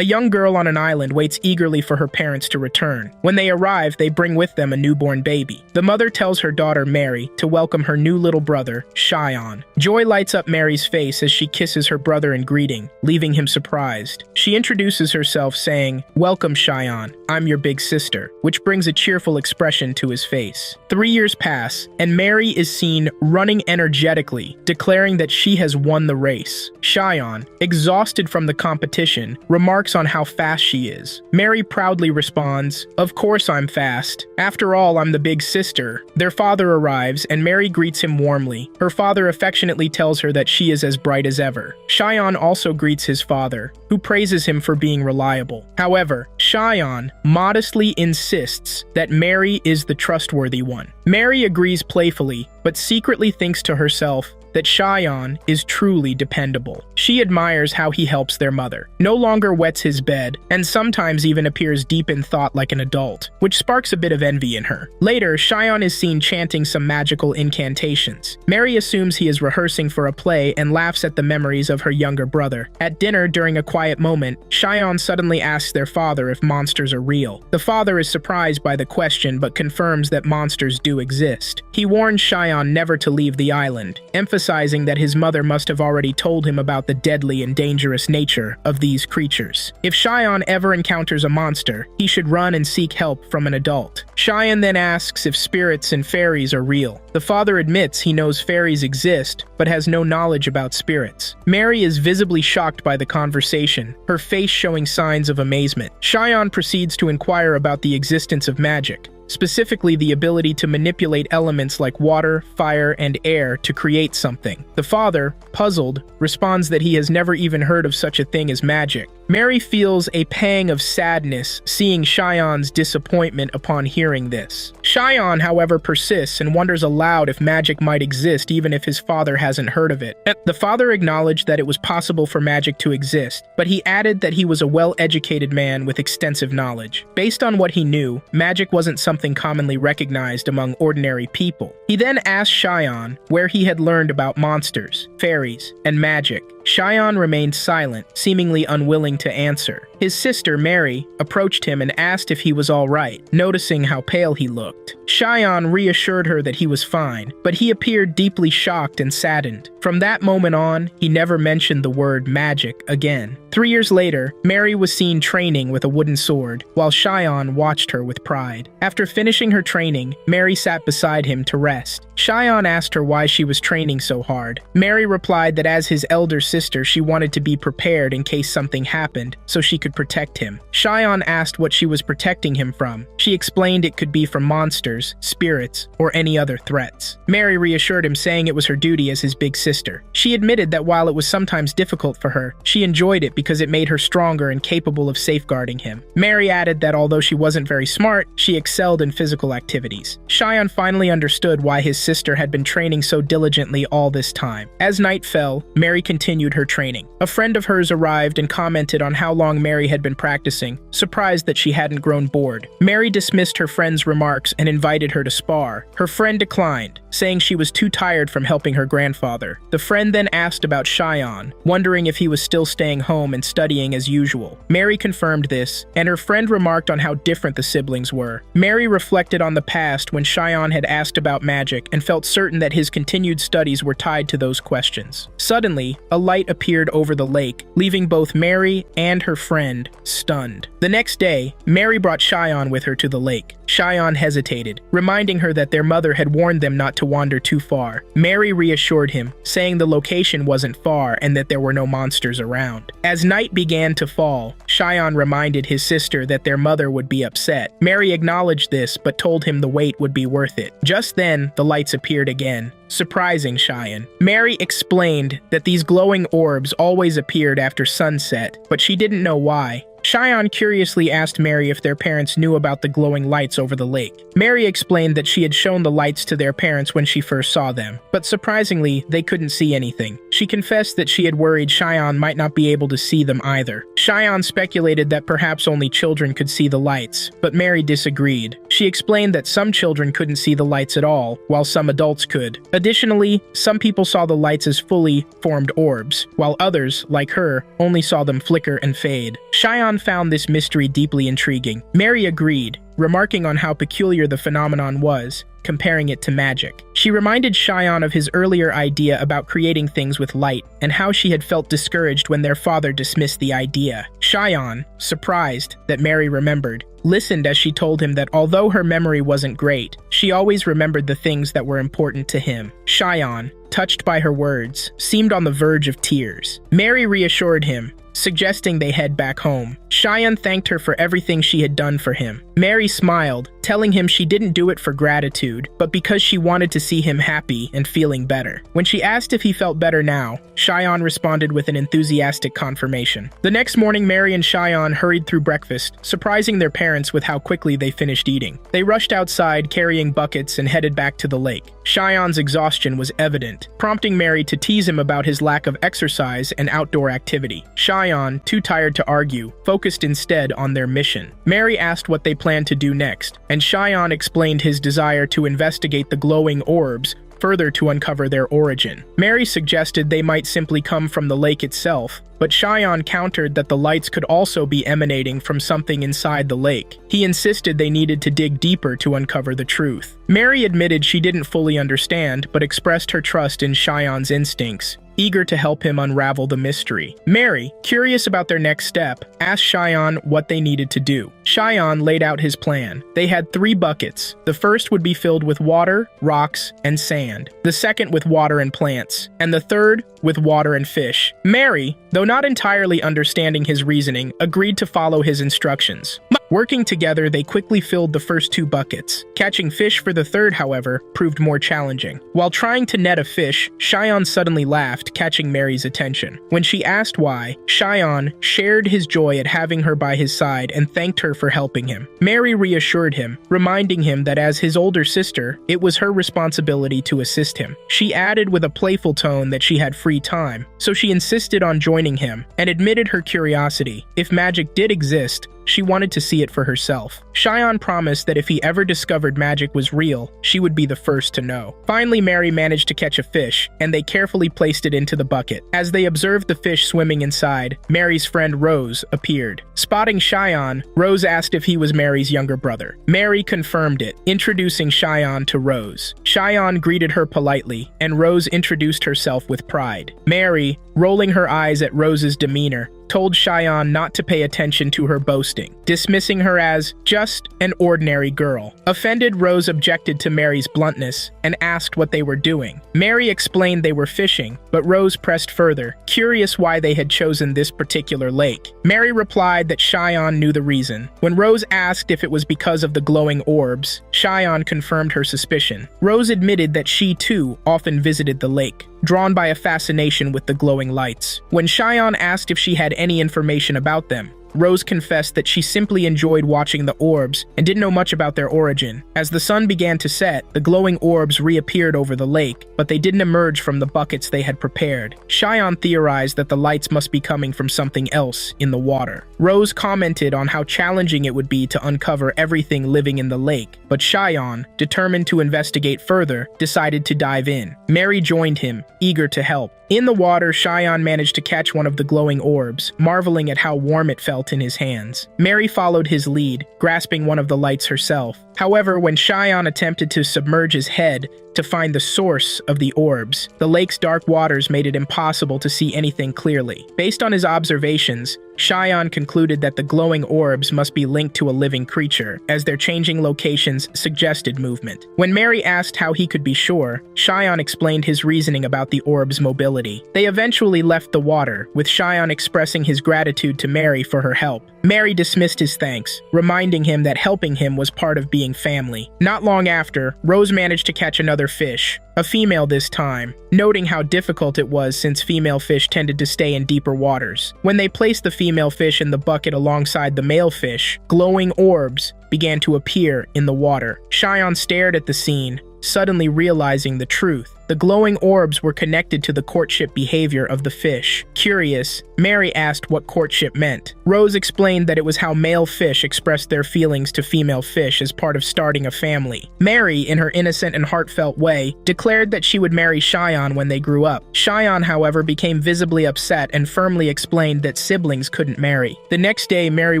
A young girl on an island waits eagerly for her parents to return. When they arrive, they bring with them a newborn baby. The mother tells her daughter Mary to welcome her new little brother, Cheyenne. Joy lights up Mary's face as she kisses her brother in greeting, leaving him surprised. She introduces herself saying, "Welcome, Cheyenne. I'm your big sister," which brings a cheerful expression to his face. 3 years pass, and Mary is seen running energetically, declaring that she has won the race. Cheyenne, exhausted from the competition, remarks on how fast she is. Mary proudly responds, "Of course I'm fast. After all, I'm the big sister." Their father arrives, and Mary greets him warmly. Her father affectionately tells her that she is as bright as ever. Cheyenne also greets his father, who praises him for being reliable. However, Cheyenne modestly insists that Mary is the trustworthy one. Mary agrees playfully, but secretly thinks to herself that Cheyenne is truly dependable. She admires how he helps their mother, no longer wets his bed, and sometimes even appears deep in thought like an adult, which sparks a bit of envy in her. Later, Cheyenne is seen chanting some magical incantations. Mary assumes he is rehearsing for a play and laughs at the memories of her younger brother. At dinner, during a quiet moment, Cheyenne suddenly asks their father if monsters are real. The father is surprised by the question but confirms that monsters do exist. He warns Cheyenne never to leave the island, emphasizing that his mother must have already told him about the deadly and dangerous nature of these creatures. If Cheyenne ever encounters a monster, he should run and seek help from an adult. Cheyenne then asks if spirits and fairies are real. The father admits he knows fairies exist, but has no knowledge about spirits. Mary is visibly shocked by the conversation, her face showing signs of amazement. Cheyenne proceeds to inquire about the existence of magic, specifically the ability to manipulate elements like water, fire, and air to create something. The father, puzzled, responds that he has never even heard of such a thing as magic. Mary feels a pang of sadness seeing Cheyenne's disappointment upon hearing this. Cheyenne, however, persists and wonders aloud if magic might exist even if his father hasn't heard of it. The father acknowledged that it was possible for magic to exist, but he added that he was a well-educated man with extensive knowledge. Based on what he knew, magic wasn't something commonly recognized among ordinary people. He then asked Cheyenne where he had learned about monsters, fairies, and magic. Cheyenne remained silent, seemingly unwilling to answer. His sister, Mary, approached him and asked if he was all right, noticing how pale he looked. Cheyenne reassured her that he was fine, but he appeared deeply shocked and saddened. From that moment on, he never mentioned the word magic again. 3 years later, Mary was seen training with a wooden sword, while Cheyenne watched her with pride. After finishing her training, Mary sat beside him to rest. Cheyenne asked her why she was training so hard. Mary replied that as his elder sister, she wanted to be prepared in case something happened, so she could protect him. Cheyenne asked what she was protecting him from. She explained it could be from monsters, spirits, or any other threats. Mary reassured him, saying it was her duty as his big sister. She admitted that while it was sometimes difficult for her, she enjoyed it because it made her stronger and capable of safeguarding him. Mary added that although she wasn't very smart, she excelled in physical activities. Cheyenne finally understood why his sister had been training so diligently all this time. As night fell, Mary continued her training. A friend of hers arrived and commented on how long Mary had been practicing, surprised that she hadn't grown bored. Mary dismissed her friend's remarks and invited her to spar. Her friend declined, saying she was too tired from helping her grandfather. The friend then asked about Cheyenne, wondering if he was still staying home and studying as usual. Mary confirmed this, and her friend remarked on how different the siblings were. Mary reflected on the past when Cheyenne had asked about magic and felt certain that his continued studies were tied to those questions. Suddenly, a light appeared over the lake, leaving both Mary and her friend stunned. The next day, Mary brought Cheyenne with her to the lake. Cheyenne hesitated, reminding her that their mother had warned them not to wander too far. Mary reassured him, saying the location wasn't far and that there were no monsters around. As night began to fall, Cheyenne reminded his sister that their mother would be upset. Mary acknowledged this but told him the wait would be worth it. Just then, the lights appeared again, surprising Cheyenne. Mary explained that these glowing orbs always appeared after sunset, but she didn't know why. Cheyenne curiously asked Mary if their parents knew about the glowing lights over the lake. Mary explained that she had shown the lights to their parents when she first saw them, but surprisingly, they couldn't see anything. She confessed that she had worried Cheyenne might not be able to see them either. Cheyenne speculated that perhaps only children could see the lights, but Mary disagreed. She She explained that some children couldn't see the lights at all, while some adults could. Additionally, some people saw the lights as fully formed orbs, while others, like her, only saw them flicker and fade. Cheyenne found this mystery deeply intriguing. Mary agreed, remarking on how peculiar the phenomenon was, comparing it to magic. She reminded Cheyenne of his earlier idea about creating things with light and how she had felt discouraged when their father dismissed the idea. Cheyenne, surprised that Mary remembered, listened as she told him that although her memory wasn't great, she always remembered the things that were important to him. Cheyenne, touched by her words, seemed on the verge of tears. Mary reassured him, suggesting they head back home. Cheyenne thanked her for everything she had done for him. Mary smiled, telling him she didn't do it for gratitude, but because she wanted to see him happy and feeling better. When she asked if he felt better now, Cheyenne responded with an enthusiastic confirmation. The next morning, Mary and Cheyenne hurried through breakfast, surprising their parents with how quickly they finished eating. They rushed outside, carrying buckets, and headed back to the lake. Cheyenne's exhaustion was evident, prompting Mary to tease him about his lack of exercise and outdoor activity. Cheyenne, too tired to argue, focused instead on their mission. Mary asked what they planned to do next, and Cheyenne explained his desire to investigate the glowing orbs further to uncover their origin. Mary suggested they might simply come from the lake itself, but Cheyenne countered that the lights could also be emanating from something inside the lake. He insisted they needed to dig deeper to uncover the truth. Mary admitted she didn't fully understand, but expressed her trust in Cheyenne's instincts, eager to help him unravel the mystery. Mary, curious about their next step, asked Cheyenne what they needed to do. Cheyenne laid out his plan. They had 3 buckets. The first would be filled with water, rocks, and sand. The second with water and plants. And the third with water and fish. Mary, though not entirely understanding his reasoning, agreed to follow his instructions. Working together, they quickly filled the first 2 buckets. Catching fish for the third, however, proved more challenging. While trying to net a fish, Cheyenne suddenly laughed, catching Mary's attention. When she asked why, Cheyenne shared his joy at having her by his side and thanked her for helping him. Mary reassured him, reminding him that as his older sister, it was her responsibility to assist him. She added with a playful tone that she had free time, so she insisted on joining him and admitted her curiosity. If magic did exist, she wanted to see it for herself. Cheyenne promised that if he ever discovered magic was real, she would be the first to know. Finally, Mary managed to catch a fish, and they carefully placed it into the bucket. As they observed the fish swimming inside, Mary's friend Rose appeared. Spotting Cheyenne, Rose asked if he was Mary's younger brother. Mary confirmed it, introducing Cheyenne to Rose. Cheyenne greeted her politely, and Rose introduced herself with pride. Mary, rolling her eyes at Rose's demeanor, told Cheyenne not to pay attention to her boasting, dismissing her as just an ordinary girl. Offended, Rose objected to Mary's bluntness and asked what they were doing. Mary explained they were fishing, but Rose pressed further, curious why they had chosen this particular lake. Mary replied that Cheyenne knew the reason. When Rose asked if it was because of the glowing orbs, Cheyenne confirmed her suspicion. Rose admitted that she too often visited the lake, drawn by a fascination with the glowing lights. When Cheyenne asked if she had any information about them, Rose confessed that she simply enjoyed watching the orbs and didn't know much about their origin. As the sun began to set, the glowing orbs reappeared over the lake, but they didn't emerge from the buckets they had prepared. Cheyenne theorized that the lights must be coming from something else in the water. Rose commented on how challenging it would be to uncover everything living in the lake, but Cheyenne, determined to investigate further, decided to dive in. Mary joined him, eager to help. In the water, Cheyenne managed to catch one of the glowing orbs, marveling at how warm it felt in his hands. Mary followed his lead, grasping one of the lights herself. However, when Cheyenne attempted to submerge his head to find the source of the orbs, the lake's dark waters made it impossible to see anything clearly. Based on his observations, Cheyenne concluded that the glowing orbs must be linked to a living creature, as their changing locations suggested movement. When Mary asked how he could be sure, Cheyenne explained his reasoning about the orbs' mobility. They eventually left the water, with Cheyenne expressing his gratitude to Mary for her help. Mary dismissed his thanks, reminding him that helping him was part of being family. Not long after, Rose managed to catch another fish, a female this time, noting how difficult it was since female fish tended to stay in deeper waters. When they placed the female fish in the bucket alongside the male fish, glowing orbs began to appear in the water. Cheyenne stared at the scene, suddenly realizing the truth. The glowing orbs were connected to the courtship behavior of the fish. Curious, Mary asked what courtship meant. Rose explained that it was how male fish expressed their feelings to female fish as part of starting a family. Mary, in her innocent and heartfelt way, declared that she would marry Cheyenne when they grew up. Cheyenne, however, became visibly upset and firmly explained that siblings couldn't marry. The next day, Mary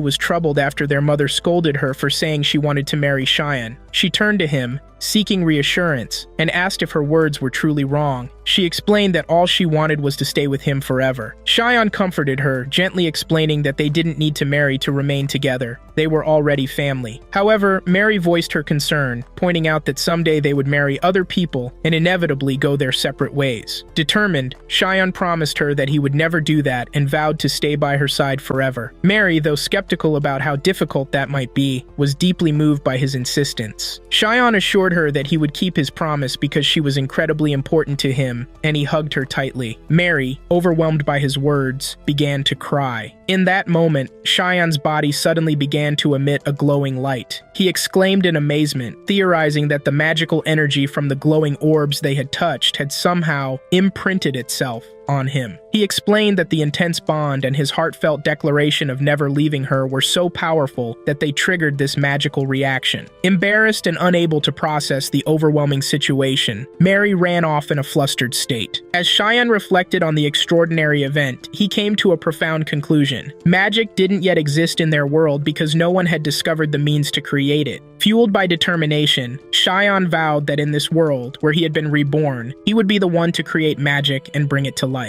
was troubled after their mother scolded her for saying she wanted to marry Cheyenne. She turned to him, seeking reassurance, and asked if her words were truly wrong. She explained that all she wanted was to stay with him forever. Cheyenne comforted her, gently explaining that they didn't need to marry to remain together. They were already family. However, Mary voiced her concern, pointing out that someday they would marry other people and inevitably go their separate ways. Determined, Cheyenne promised her that he would never do that and vowed to stay by her side forever. Mary, though skeptical about how difficult that might be, was deeply moved by his insistence. Cheyenne assured her that he would keep his promise because she was incredibly important to him, and he hugged her tightly. Mary, overwhelmed by his words, began to cry. In that moment, Cheyenne's body suddenly began to emit a glowing light. He exclaimed in amazement, theorizing that the magical energy from the glowing orbs they had touched had somehow imprinted itself on him. He explained that the intense bond and his heartfelt declaration of never leaving her were so powerful that they triggered this magical reaction. Embarrassed and unable to process the overwhelming situation, Mary ran off in a flustered state. As Cheyenne reflected on the extraordinary event, he came to a profound conclusion. Magic didn't yet exist in their world because no one had discovered the means to create it. Fueled by determination, Cheyenne vowed that in this world, where he had been reborn, he would be the one to create magic and bring it to life.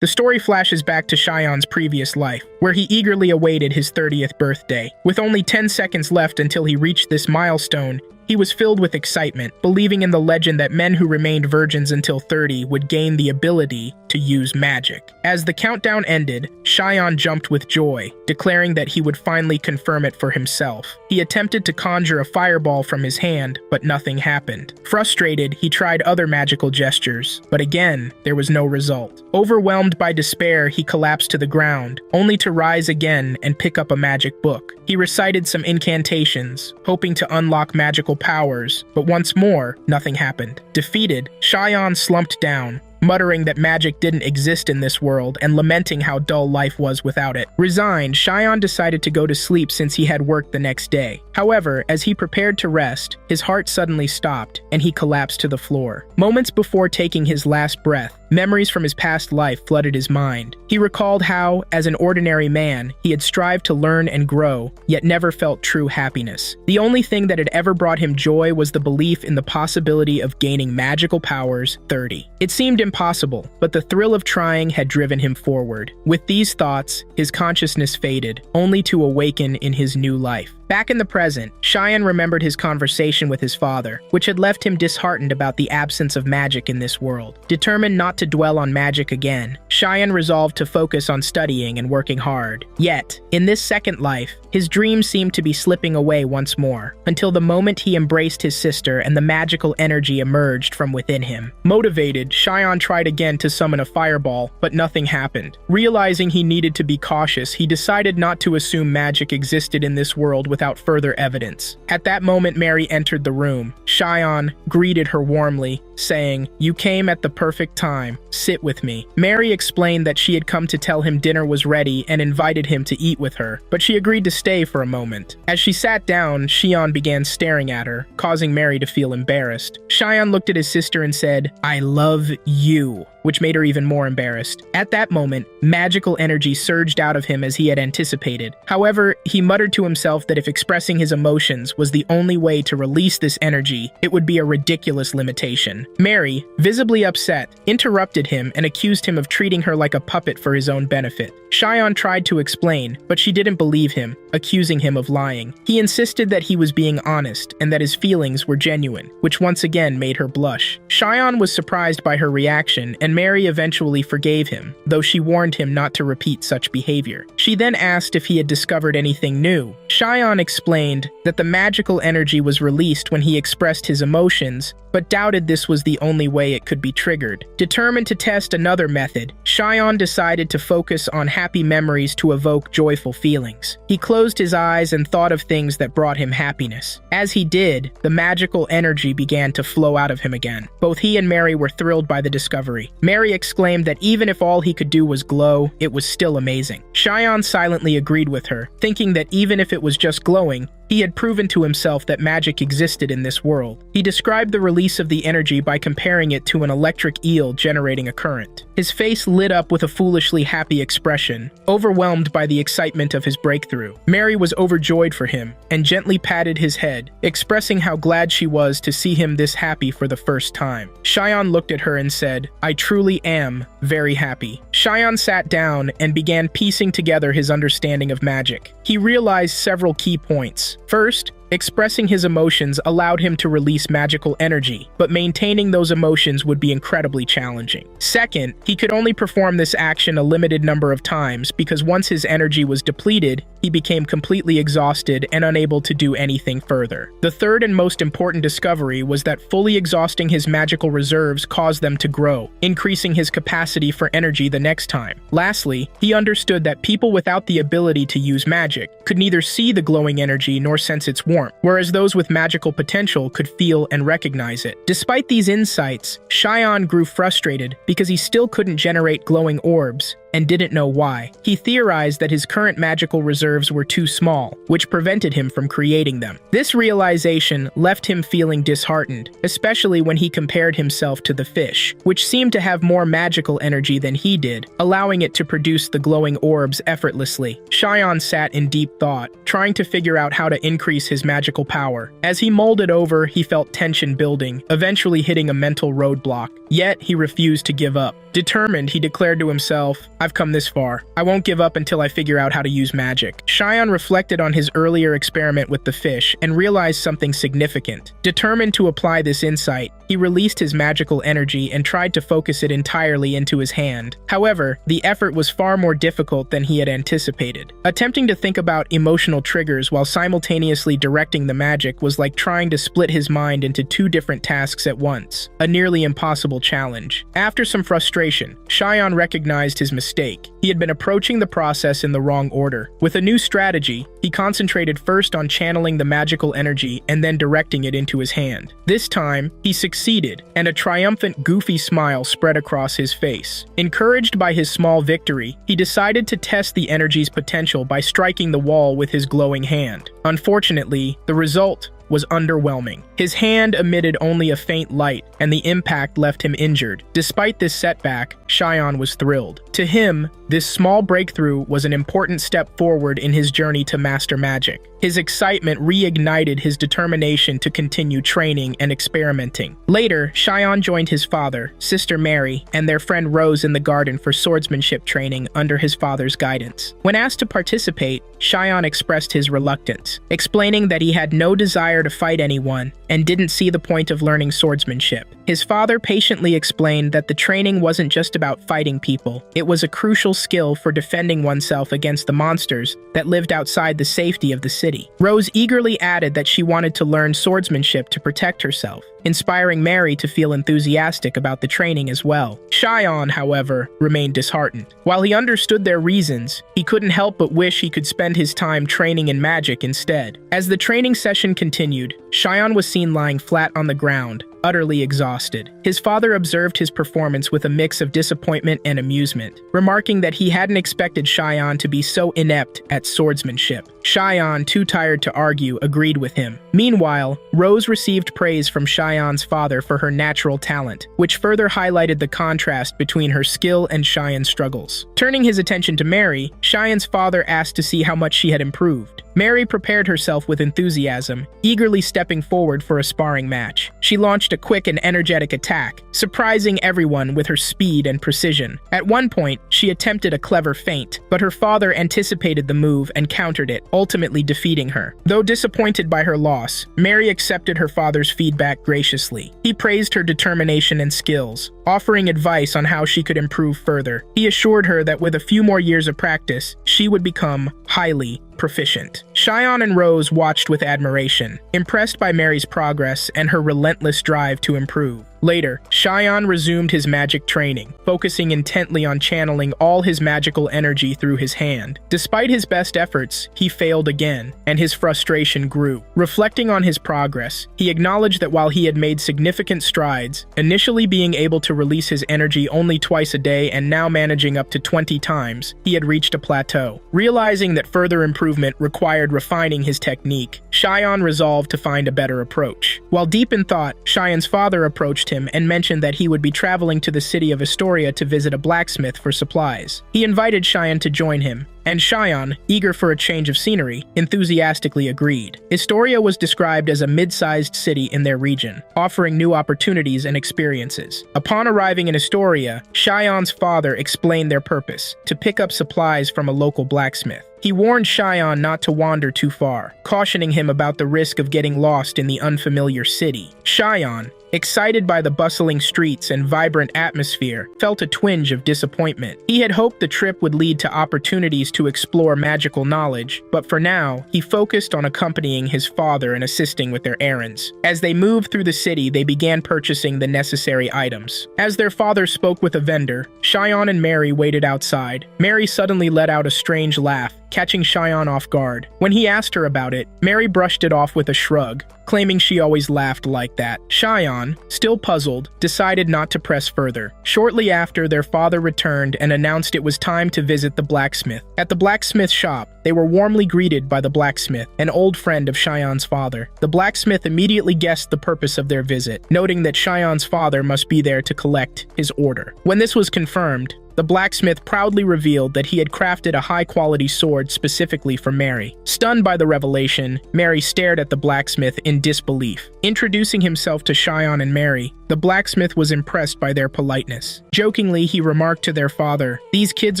The story flashes back to Cheyenne's previous life, where he eagerly awaited his 30th birthday. With only 10 seconds left until he reached this milestone, he was filled with excitement, believing in the legend that men who remained virgins until 30 would gain the ability to use magic. As the countdown ended, Cheyenne jumped with joy, declaring that he would finally confirm it for himself. He attempted to conjure a fireball from his hand, but nothing happened. Frustrated, he tried other magical gestures, but again, there was no result. Overwhelmed by despair, he collapsed to the ground, only to rise again and pick up a magic book. He recited some incantations, hoping to unlock magical powers, but once more, nothing happened. Defeated, Cheyenne slumped down, muttering that magic didn't exist in this world and lamenting how dull life was without it. Resigned, Cheyenne decided to go to sleep since he had work the next day. However, as he prepared to rest, his heart suddenly stopped and he collapsed to the floor. Moments before taking his last breath, memories from his past life flooded his mind. He recalled how, as an ordinary man, he had strived to learn and grow, yet never felt true happiness. The only thing that had ever brought him joy was the belief in the possibility of gaining magical powers 30. It seemed impossible, but the thrill of trying had driven him forward. With these thoughts, his consciousness faded, only to awaken in his new life. Back in the present, Cheyenne remembered his conversation with his father, which had left him disheartened about the absence of magic in this world. Determined not to dwell on magic again, Cheyenne resolved to focus on studying and working hard. Yet, in this second life, his dreams seemed to be slipping away once more, until the moment he embraced his sister and the magical energy emerged from within him. Motivated, Cheyenne tried again to summon a fireball, but nothing happened. Realizing he needed to be cautious, he decided not to assume magic existed in this world without further evidence. At that moment, Mary entered the room. Cheyenne greeted her warmly, saying, "You came at the perfect time. Sit with me." Mary explained that she had come to tell him dinner was ready and invited him to eat with her, but she agreed to stay for a moment. As she sat down, Cheyenne began staring at her, causing Mary to feel embarrassed. Cheyenne looked at his sister and said, "I love you," which made her even more embarrassed. At that moment, magical energy surged out of him as he had anticipated. However, he muttered to himself that if expressing his emotions was the only way to release this energy, it would be a ridiculous limitation. Mary, visibly upset, interrupted him and accused him of treating her like a puppet for his own benefit. Cheyenne tried to explain, but she didn't believe him, accusing him of lying. He insisted that he was being honest and that his feelings were genuine, which once again made her blush. Cheyenne was surprised by her reaction, and Mary eventually forgave him, though she warned him not to repeat such behavior. She then asked if he had discovered anything new. Cheyenne explained that the magical energy was released when he expressed his emotions, but doubted this was was the only way it could be triggered. Determined to test another method, Xion decided to focus on happy memories to evoke joyful feelings. He closed his eyes and thought of things that brought him happiness. As he did, the magical energy began to flow out of him again. Both he and Mary were thrilled by the discovery. Mary exclaimed that even if all he could do was glow, it was still amazing. Xion silently agreed with her, thinking that even if it was just glowing, he had proven to himself that magic existed in this world. He described the release of the energy by comparing it to an electric eel generating a current. His face lit up with a foolishly happy expression, overwhelmed by the excitement of his breakthrough. Mary was overjoyed for him and gently patted his head, expressing how glad she was to see him this happy for the first time. Xion looked at her and said, "I truly am very happy." Xion sat down and began piecing together his understanding of magic. He realized several key points. First, expressing his emotions allowed him to release magical energy, but maintaining those emotions would be incredibly challenging. Second, he could only perform this action a limited number of times because once his energy was depleted, he became completely exhausted and unable to do anything further. The third and most important discovery was that fully exhausting his magical reserves caused them to grow, increasing his capacity for energy the next time. Lastly, he understood that people without the ability to use magic could neither see the glowing energy nor sense its warmth, whereas those with magical potential could feel and recognize it. Despite these insights, Xion grew frustrated because he still couldn't generate glowing orbs and didn't know why. He theorized that his current magical reserves were too small, which prevented him from creating them. This realization left him feeling disheartened, especially when he compared himself to the fish, which seemed to have more magical energy than he did, allowing it to produce the glowing orbs effortlessly. Xion sat in deep thought, trying to figure out how to increase his magical power. As he mulled it over, he felt tension building, eventually hitting a mental roadblock. Yet, he refused to give up. Determined, he declared to himself, "I've come this far. I won't give up until I figure out how to use magic." Xion reflected on his earlier experiment with the fish and realized something significant. Determined to apply this insight, he released his magical energy and tried to focus it entirely into his hand. However, the effort was far more difficult than he had anticipated. Attempting to think about emotional triggers while simultaneously directing the magic was like trying to split his mind into two different tasks at once, a nearly impossible challenge. After some frustration, Xion recognized his mistake. He had been approaching the process in the wrong order. With a new strategy, he concentrated first on channeling the magical energy and then directing it into his hand. This time, he succeeded, and a triumphant, goofy smile spread across his face. Encouraged by his small victory, he decided to test the energy's potential by striking the wall with his glowing hand. Unfortunately, the result was underwhelming. His hand emitted only a faint light, and the impact left him injured. Despite this setback, Xion was thrilled. To him, this small breakthrough was an important step forward in his journey to master magic. His excitement reignited his determination to continue training and experimenting. Later, Xion joined his father, sister Mary, and their friend Rose in the garden for swordsmanship training under his father's guidance. When asked to participate, Xion expressed his reluctance, explaining that he had no desire to fight anyone and didn't see the point of learning swordsmanship. His father patiently explained that the training wasn't just about fighting people, it was a crucial skill for defending oneself against the monsters that lived outside the safety of the city. Rose eagerly added that she wanted to learn swordsmanship to protect herself, inspiring Mary to feel enthusiastic about the training as well. Xion, however, remained disheartened. While he understood their reasons, he couldn't help but wish he could spend his time training in magic instead. As the training session continued, Xion was seen lying flat on the ground, utterly exhausted. His father observed his performance with a mix of disappointment and amusement, remarking that he hadn't expected Xion to be so inept at swordsmanship. Xion, too tired to argue, agreed with him. Meanwhile, Rose received praise from Xion's father for her natural talent, which further highlighted the contrast between her skill and Xion's struggles. Turning his attention to Mary, Xion's father asked to see how much she had improved. Mary prepared herself with enthusiasm, eagerly stepping forward for a sparring match. She launched a quick and energetic attack, surprising everyone with her speed and precision. At one point, she attempted a clever feint, but her father anticipated the move and countered it, ultimately defeating her. Though disappointed by her loss, Mary accepted her father's feedback graciously. He praised her determination and skills, offering advice on how she could improve further. He assured her that with a few more years of practice, she would become highly proficient. Xion and Rose watched with admiration, impressed by Mary's progress and her relentless drive to improve. Later, Cheyenne resumed his magic training, focusing intently on channeling all his magical energy through his hand. Despite his best efforts, he failed again, and his frustration grew. Reflecting on his progress, he acknowledged that while he had made significant strides, initially being able to release his energy only twice a day and now managing up to 20 times, he had reached a plateau. Realizing that further improvement required refining his technique, Cheyenne resolved to find a better approach. While deep in thought, Cheyenne's father approached him and mentioned that he would be traveling to the city of Astoria to visit a blacksmith for supplies. He invited Cheyenne to join him, and Cheyenne, eager for a change of scenery, enthusiastically agreed. Astoria was described as a mid-sized city in their region, offering new opportunities and experiences. Upon arriving in Astoria, Cheyenne's father explained their purpose: to pick up supplies from a local blacksmith. He warned Cheyenne not to wander too far, cautioning him about the risk of getting lost in the unfamiliar city. Cheyenne, excited by the bustling streets and vibrant atmosphere, felt a twinge of disappointment. He had hoped the trip would lead to opportunities to explore magical knowledge, but for now, he focused on accompanying his father and assisting with their errands. As they moved through the city, they began purchasing the necessary items. As their father spoke with a vendor, Cheyenne and Mary waited outside. Mary suddenly let out a strange laugh, catching Cheyenne off guard. When he asked her about it, Mary brushed it off with a shrug, claiming she always laughed like that. Cheyenne, still puzzled, decided not to press further. Shortly after, their father returned and announced it was time to visit the blacksmith. At the blacksmith shop, they were warmly greeted by the blacksmith, an old friend of Cheyenne's father. The blacksmith immediately guessed the purpose of their visit, noting that Cheyenne's father must be there to collect his order. When this was confirmed, the blacksmith proudly revealed that he had crafted a high-quality sword specifically for Mary. Stunned by the revelation, Mary stared at the blacksmith in disbelief. Introducing himself to Cheyenne and Mary, the blacksmith was impressed by their politeness. Jokingly, he remarked to their father, "These kids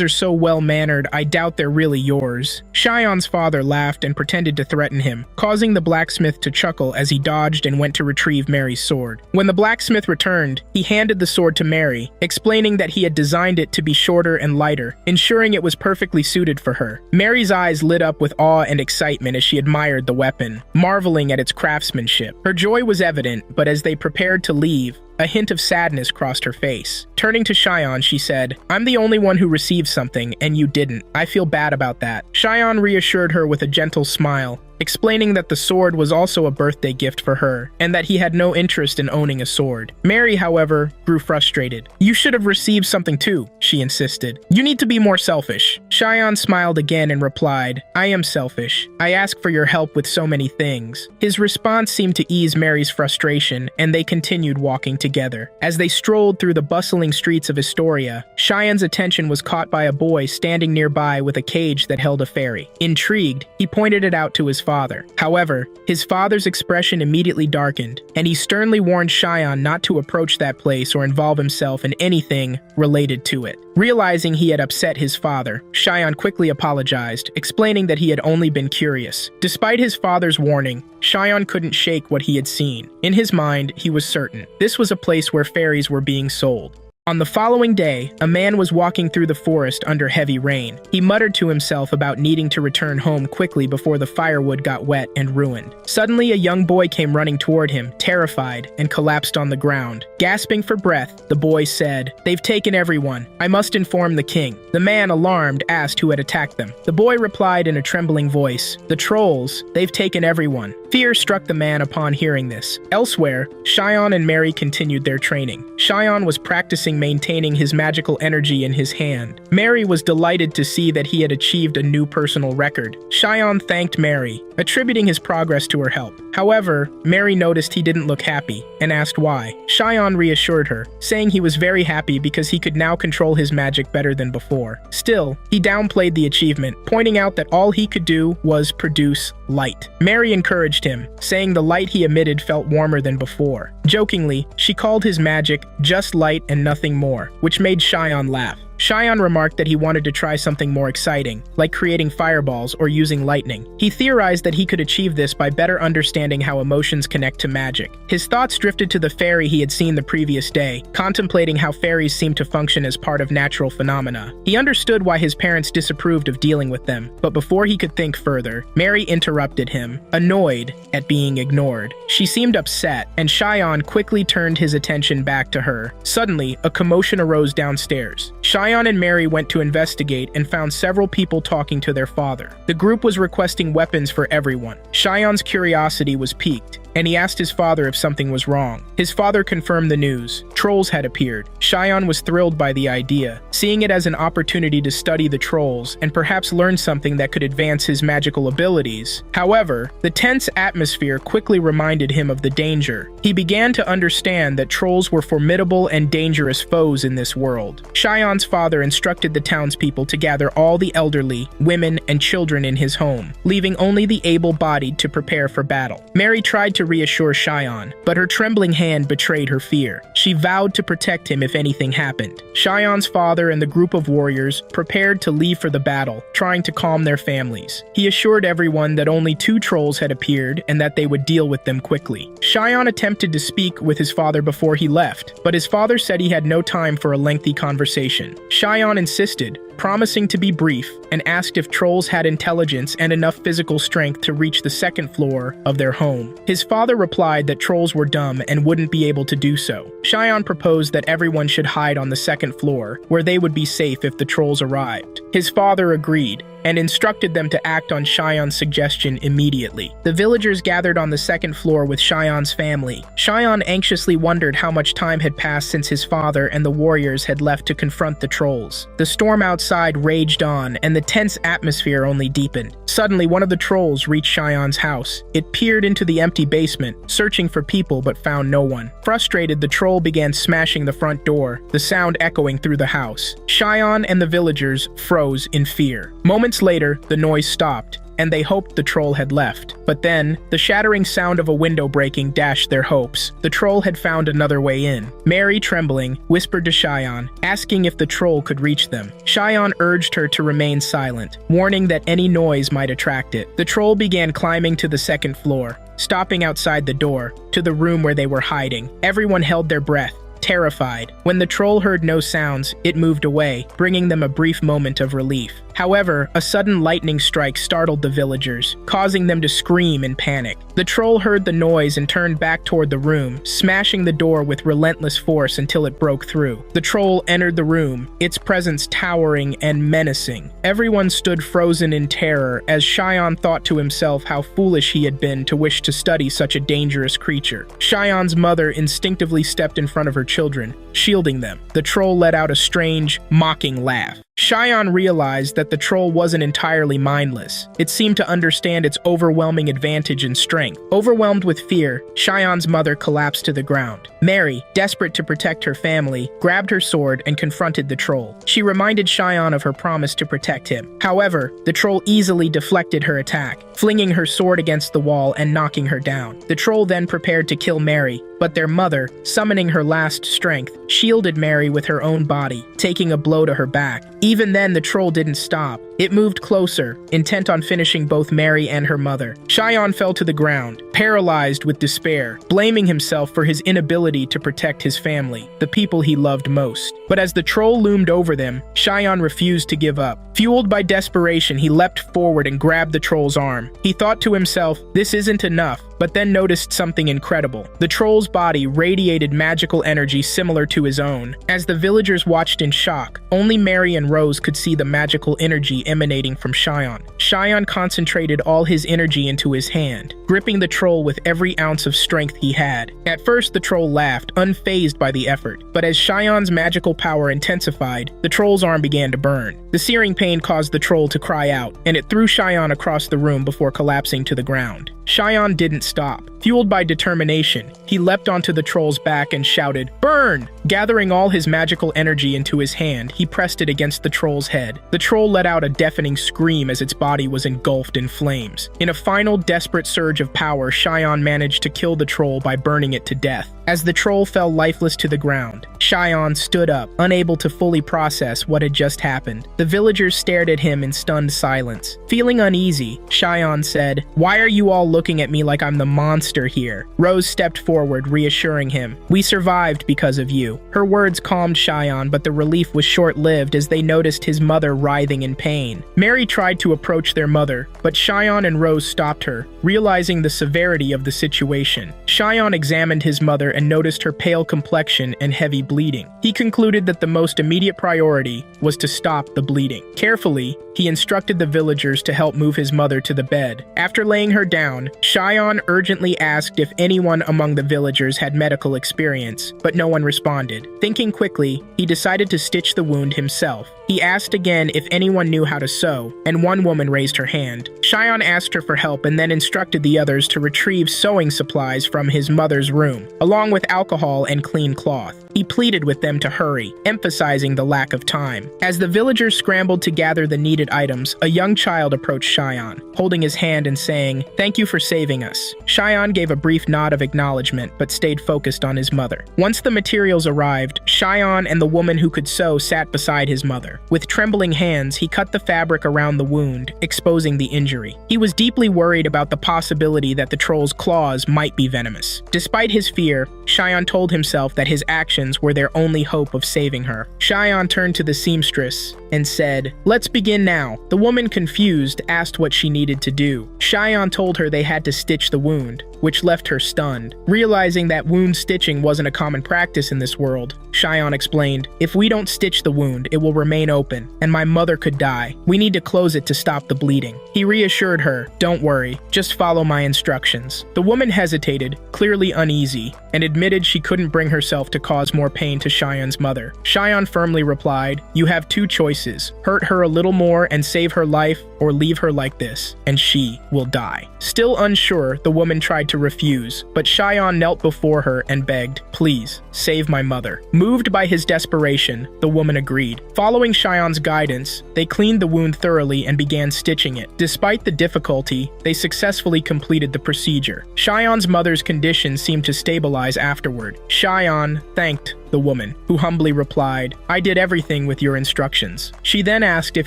are so well-mannered, I doubt they're really yours." Cheyenne's father laughed and pretended to threaten him, causing the blacksmith to chuckle as he dodged and went to retrieve Mary's sword. When the blacksmith returned, he handed the sword to Mary, explaining that he had designed it to be shorter and lighter, ensuring it was perfectly suited for her. Mary's eyes lit up with awe and excitement as she admired the weapon, marveling at its craftsmanship. Her joy was evident, but as they prepared to leave, a hint of sadness crossed her face. Turning to Cheyenne, she said, "I'm the only one who received something, and you didn't. I feel bad about that." Cheyenne reassured her with a gentle smile, explaining that the sword was also a birthday gift for her, and that he had no interest in owning a sword. Mary, however, grew frustrated. "You should have received something too," she insisted. "You need to be more selfish." Cheyenne smiled again and replied, "I am selfish. I ask for your help with so many things." His response seemed to ease Mary's frustration, and they continued walking together. As they strolled through the bustling streets of Astoria, Cheyenne's attention was caught by a boy standing nearby with a cage that held a fairy. Intrigued, he pointed it out to his father. However, his father's expression immediately darkened, and he sternly warned Cheyenne not to approach that place or involve himself in anything related to it. Realizing he had upset his father, Cheyenne quickly apologized, explaining that he had only been curious. Despite his father's warning, Cheyenne couldn't shake what he had seen. In his mind, he was certain this was a place where fairies were being sold. On the following day, a man was walking through the forest under heavy rain. He muttered to himself about needing to return home quickly before the firewood got wet and ruined. Suddenly, a young boy came running toward him, terrified, and collapsed on the ground. Gasping for breath, the boy said, "They've taken everyone. I must inform the king." The man, alarmed, asked who had attacked them. The boy replied in a trembling voice, "The trolls. They've taken everyone." Fear struck the man upon hearing this. Elsewhere, Cheyenne and Mary continued their training. Cheyenne was practicing maintaining his magical energy in his hand. Mary was delighted to see that he had achieved a new personal record. Cheyenne thanked Mary, attributing his progress to her help. However, Mary noticed he didn't look happy and asked why. Cheyenne reassured her, saying he was very happy because he could now control his magic better than before. Still, he downplayed the achievement, pointing out that all he could do was produce light. Mary encouraged him, saying the light he emitted felt warmer than before. Jokingly, she called his magic just light and nothing more, which made Cheyenne laugh. Cheyenne remarked that he wanted to try something more exciting, like creating fireballs or using lightning. He theorized that he could achieve this by better understanding how emotions connect to magic. His thoughts drifted to the fairy he had seen the previous day, contemplating how fairies seem to function as part of natural phenomena. He understood why his parents disapproved of dealing with them, but before he could think further, Mary interrupted him, annoyed at being ignored. She seemed upset, and Cheyenne quickly turned his attention back to her. Suddenly, a commotion arose downstairs. Cheyenne and Mary went to investigate and found several people talking to their father. The group was requesting weapons for everyone. Cheyenne's curiosity was piqued, and he asked his father if something was wrong. His father confirmed the news. Trolls had appeared. Cheyenne was thrilled by the idea, seeing it as an opportunity to study the trolls and perhaps learn something that could advance his magical abilities. However, the tense atmosphere quickly reminded him of the danger. He began to understand that trolls were formidable and dangerous foes in this world. Cheyenne's father instructed the townspeople to gather all the elderly, women, and children in his home, leaving only the able-bodied to prepare for battle. Mary tried to reassure Cheyenne, but her trembling hand betrayed her fear. She vowed to protect him if anything happened. Cheyenne's father and the group of warriors prepared to leave for the battle, trying to calm their families. He assured everyone that only 2 trolls had appeared and that they would deal with them quickly. Cheyenne attempted to speak with his father before he left, but his father said he had no time for a lengthy conversation. Cheyenne insisted, promising to be brief, and asked if trolls had intelligence and enough physical strength to reach the 2nd floor of their home. His father replied that trolls were dumb and wouldn't be able to do so. Cheyenne proposed that everyone should hide on the 2nd floor, where they would be safe if the trolls arrived. His father agreed, and instructed them to act on Cheyenne's suggestion immediately. The villagers gathered on the 2nd floor with Cheyenne's family. Cheyenne anxiously wondered how much time had passed since his father and the warriors had left to confront the trolls. The storm outside raged on, and the tense atmosphere only deepened. Suddenly, one of the trolls reached Cheyenne's house. It peered into the empty basement, searching for people but found no one. Frustrated, the troll began smashing the front door, the sound echoing through the house. Cheyenne and the villagers froze in fear. Moments later, the noise stopped, and they hoped the troll had left. But then, the shattering sound of a window breaking dashed their hopes. The troll had found another way in. Mary, trembling, whispered to Cheyenne, asking if the troll could reach them. Cheyenne urged her to remain silent, warning that any noise might attract it. The troll began climbing to the 2nd floor, stopping outside the door, to the room where they were hiding. Everyone held their breath, terrified. When the troll heard no sounds, it moved away, bringing them a brief moment of relief. However, a sudden lightning strike startled the villagers, causing them to scream in panic. The troll heard the noise and turned back toward the room, smashing the door with relentless force until it broke through. The troll entered the room, its presence towering and menacing. Everyone stood frozen in terror as Cheyenne thought to himself how foolish he had been to wish to study such a dangerous creature. Cheyenne's mother instinctively stepped in front of her children, shielding them. The troll let out a strange, mocking laugh. Cheyenne realized that the troll wasn't entirely mindless. It seemed to understand its overwhelming advantage and strength. Overwhelmed with fear, Cheyenne's mother collapsed to the ground. Mary, desperate to protect her family, grabbed her sword and confronted the troll. She reminded Cheyenne of her promise to protect him. However, the troll easily deflected her attack, flinging her sword against the wall and knocking her down. The troll then prepared to kill Mary, but their mother, summoning her last strength, shielded Mary with her own body, taking a blow to her back. Even then, the troll didn't stop. It moved closer, intent on finishing both Mary and her mother. Cheyenne fell to the ground, paralyzed with despair, blaming himself for his inability to protect his family, the people he loved most. But as the troll loomed over them, Cheyenne refused to give up. Fueled by desperation, he leapt forward and grabbed the troll's arm. He thought to himself, this isn't enough, but then noticed something incredible. The troll's body radiated magical energy similar to his own. As the villagers watched in shock, only Mary and Rose could see the magical energy emanating from Cheyenne. Cheyenne concentrated all his energy into his hand, gripping the troll with every ounce of strength he had. At first, the troll laughed, unfazed by the effort, but as Cheyenne's magical power intensified, the troll's arm began to burn. The searing pain caused the troll to cry out, and it threw Cheyenne across the room before collapsing to the ground. Cheyenne didn't stop. Fueled by determination, he leapt onto the troll's back and shouted, "Burn!" Gathering all his magical energy into his hand, he pressed it against the troll's head. The troll let out a deafening scream as its body was engulfed in flames. In a final, desperate surge of power, Cheyenne managed to kill the troll by burning it to death. As the troll fell lifeless to the ground, Cheyenne stood up, unable to fully process what had just happened. The villagers stared at him in stunned silence. Feeling uneasy, Cheyenne said, "Why are you all looking at me like I'm the monster here?" Rose stepped forward, reassuring him, "We survived because of you." Her words calmed Cheyenne, but the relief was short-lived as they noticed his mother writhing in pain. Mary tried to approach their mother, but Cheyenne and Rose stopped her, realizing the severity of the situation. Cheyenne examined his mother and noticed her pale complexion and heavy bleeding. He concluded that the most immediate priority was to stop the bleeding. Carefully, he instructed the villagers to help move his mother to the bed. After laying her down, Cheyenne urgently asked if anyone among the villagers had medical experience, but no one responded. Thinking quickly, he decided to stitch the wound himself. He asked again if anyone knew how to sew, and one woman raised her hand. Cheyenne asked her for help and then instructed the others to retrieve sewing supplies from his mother's room, along with alcohol and clean cloth. He pleaded with them to hurry, emphasizing the lack of time. As the villagers scrambled to gather the needed items, a young child approached Cheyenne, holding his hand and saying, "Thank you for saving us." Cheyenne gave a brief nod of acknowledgement, but stayed focused on his mother. Once the materials arrived, Cheyenne and the woman who could sew sat beside his mother. With trembling hands, he cut the fabric around the wound, exposing the injury. He was deeply worried about the possibility that the troll's claws might be venomous. Despite his fear, Cheyenne told himself that his actions were their only hope of saving her. Cheyenne turned to the seamstress and said, "Let's begin now." The woman, confused, asked what she needed to do. Cheyenne told her they had to stitch the wound, which left her stunned. Realizing that wound stitching wasn't a common practice in this world, Cheyenne explained, "If we don't stitch the wound, it will remain open, and my mother could die. We need to close it to stop the bleeding." He reassured her, "Don't worry, just follow my instructions." The woman hesitated, clearly uneasy, and admitted she couldn't bring herself to cause more pain to Cheyenne's mother. Cheyenne firmly replied, "You have two choices. Hurt her a little more and save her life, or leave her like this, and she will die." Still unsure, the woman tried to refuse, but Cheyenne knelt before her and begged, "Please, save my mother." Moved by his desperation, the woman agreed. Following Cheyenne's guidance, they cleaned the wound thoroughly and began stitching it. Despite the difficulty, they successfully completed the procedure. Cheyenne's mother's condition seemed to stabilize afterward. Cheyenne thanked the woman, who humbly replied, "I did everything with your instructions." She then asked if